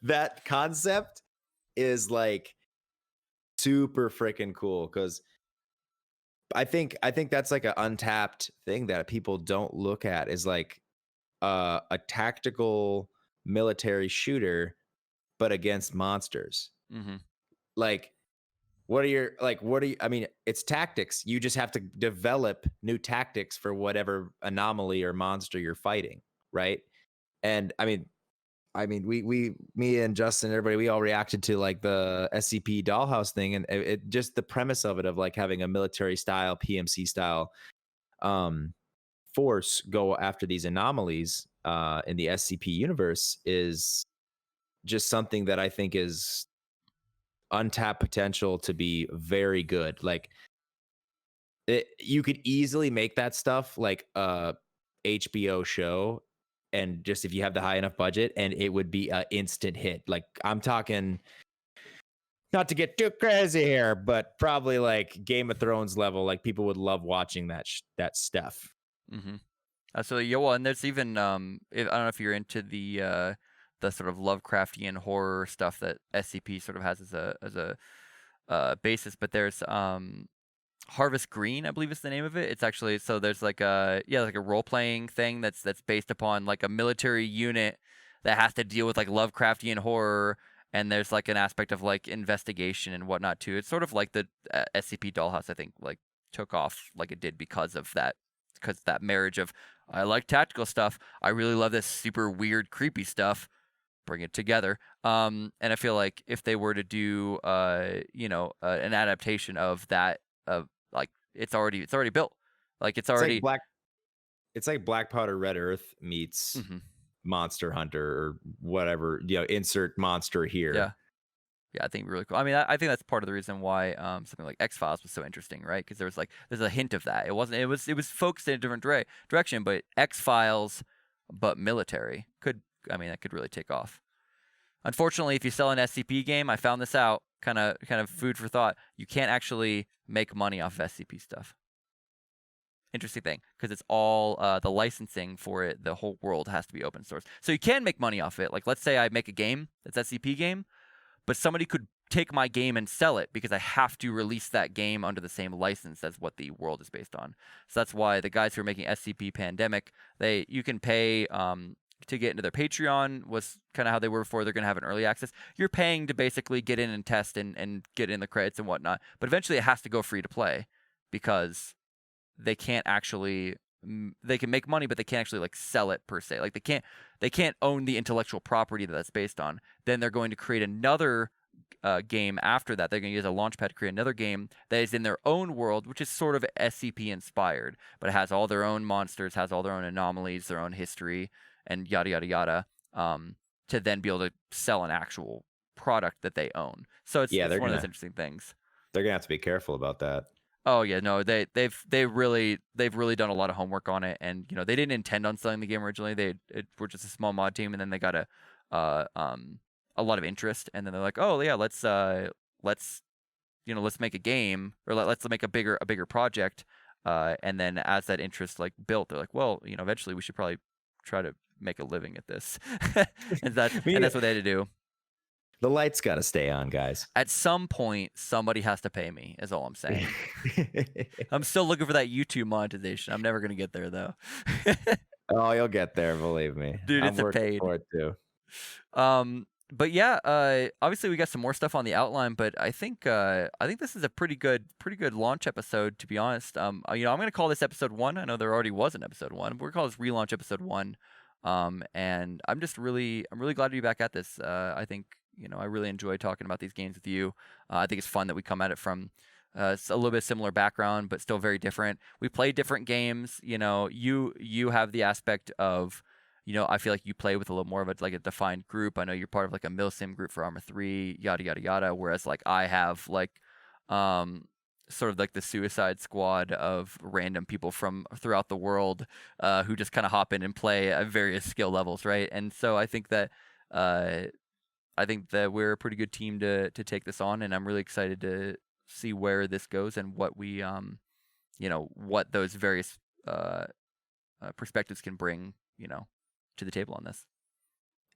That concept is like super freaking cool, because I think that's like an untapped thing that people don't look at, is like a tactical military shooter, but against monsters. Mm-hmm. Like, I mean, it's tactics. You just have to develop new tactics for whatever anomaly or monster you're fighting, right? And I mean, me and Justin, everybody, we all reacted to like the SCP Dollhouse thing, and it just the premise of it, of like having a military style, PMC style force go after these anomalies in the SCP universe, is just something that I think is untapped potential to be very good. Like, you could easily make that stuff like a HBO show, and just if you have the high enough budget, and it would be an instant hit. Like, I'm talking, not to get too crazy here, but probably like Game of Thrones level. Like, people would love watching that stuff. Mm-hmm. So yeah, well, and there's even I don't know if you're into the sort of Lovecraftian horror stuff that SCP sort of has as a basis, but there's Harvest Green, I believe is the name of it. It's actually, so there's like a role playing thing that's based upon like a military unit that has to deal with like Lovecraftian horror, and there's like an aspect of like investigation and whatnot too. It's sort of like the SCP Dollhouse, I think, like took off like it did because that marriage of, I like tactical stuff, I really love this super weird creepy stuff, bring it together. And I feel like if they were to do an adaptation of that, like it's already built, like it's already it's like Black Powder Red Earth meets mm-hmm. Monster Hunter or whatever, insert monster here. Yeah, I think really cool. I mean, I think that's part of the reason why something like X-Files was so interesting, right? Because there's a hint of that. It was focused in a different direction, but X-Files, but military that could really take off. Unfortunately, if you sell an SCP game, I found this out, kind of food for thought, you can't actually make money off of SCP stuff. Interesting thing, because it's all the licensing for it, the whole world has to be open source. So you can make money off it. Like, let's say I make a game that's SCP game, but somebody could take my game and sell it because I have to release that game under the same license as what the world is based on. So that's why the guys who are making SCP Pandemic, you can pay to get into their Patreon, was kind of how they were before. They're going to have an early access. You're paying to basically get in and test and get in the credits and whatnot. But eventually it has to go free to play because they can't actually, they can make money, but they can't actually like sell it per se. Like they can't own the intellectual property that that's based on. Then they're going to create another game after that. They're going to use a launchpad to create another game that is in their own world, which is sort of SCP inspired, but it has all their own monsters, has all their own anomalies, their own history, and yada yada yada, to then be able to sell an actual product that they own. So it's one of those interesting things. They're gonna have to be careful about that. Oh yeah, no, they've really done a lot of homework on it, and they didn't intend on selling the game originally. They were just a small mod team, and then they got a lot of interest, and then they're like, oh yeah, let's make a game, or let's make a bigger project, and then as that interest like built, they're like, well, eventually we should probably try to make a living at this. and that's what they had to do. The lights got to stay on, guys. At some point, somebody has to pay me, is all I'm saying. I'm still looking for that YouTube monetization. I'm never going to get there, though. Oh, you'll get there, believe me. Dude, it's a paid. For it too. But yeah, obviously we got some more stuff on the outline, but I think this is a pretty good launch episode, to be honest. I'm going to call this episode 1. I know there already was an episode 1. We're going to call this Relaunch episode 1. And I'm really glad to be back at this. I think, I really enjoy talking about these games with you. I think it's fun that we come at it from a little bit similar background, but still very different. We play different games. You have the aspect of, I feel like you play with a little more of a defined group. I know you're part of like a MILSIM group for Arma 3, yada yada yada. Whereas like I have like sort of like the Suicide Squad of random people from throughout the world who just kind of hop in and play at various skill levels, right? And so I think that we're a pretty good team to take this on, and I'm really excited to see where this goes and what we what those various perspectives can bring to the table on this.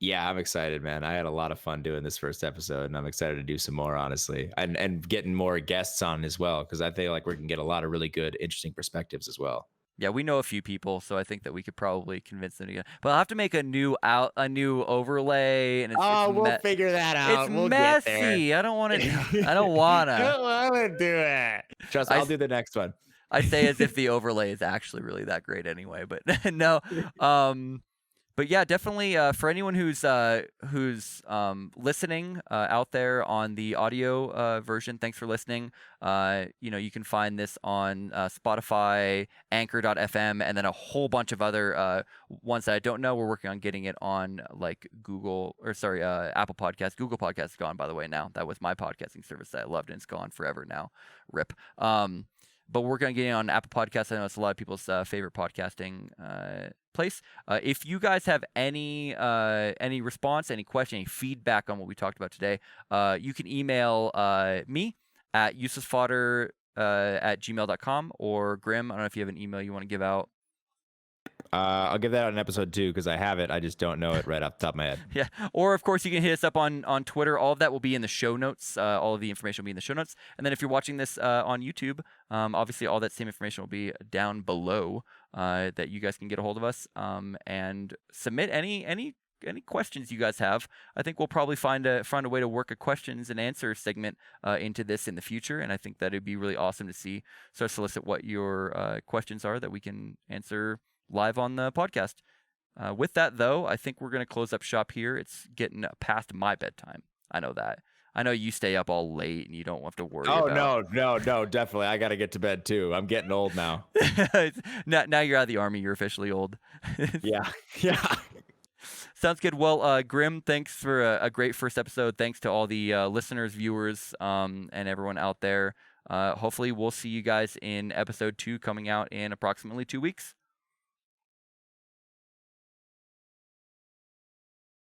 Yeah, I'm excited, man. I had a lot of fun doing this first episode, and I'm excited to do some more, honestly, and getting more guests on as well, because I feel like we can get a lot of really good, interesting perspectives as well. Yeah, we know a few people, so I think that we could probably convince them to get. But I'll have to make a new overlay, and we'll figure that out. It's we'll messy. Get there. I don't want to. I don't want to. I don't want to do it. Trust me, I'll do the next one. I say as if the overlay is actually really that great anyway, but no. But yeah, definitely for anyone who's listening out there on the audio version, thanks for listening. You can find this on Spotify, Anchor.fm, and then a whole bunch of other ones that I don't know. We're working on getting it on like Apple Podcasts. Google Podcasts is gone, by the way, now. That was my podcasting service that I loved, and it's gone forever now. RIP. But we're going to get on Apple Podcasts. I know it's a lot of people's favorite podcasting place. If you guys have any response, any question, any feedback on what we talked about today, you can email me at UselessFodder at gmail.com, or Grim, I don't know if you have an email you want to give out. I'll give that out in episode 2 because I have it. I just don't know it right off the top of my head. Yeah. Or, of course, you can hit us up on Twitter. All of that will be in the show notes. All of the information will be in the show notes. And then if you're watching this on YouTube, obviously all that same information will be down below that you guys can get a hold of us and submit any questions you guys have. I think we'll probably find a way to work a questions and answers segment into this in the future, and I think that it'd be really awesome to see. So solicit what your questions are that we can answer live on the podcast. With that, though, I think we're going to close up shop here. It's getting past my bedtime. I know that. I know you stay up all late and you don't have to worry about... no, definitely. I got to get to bed, too. I'm getting old now. Now you're out of the army. You're officially old. Yeah. Sounds good. Well, Grim, thanks for a great first episode. Thanks to all the listeners, viewers, and everyone out there. Hopefully, we'll see you guys in episode 2 coming out in approximately 2 weeks.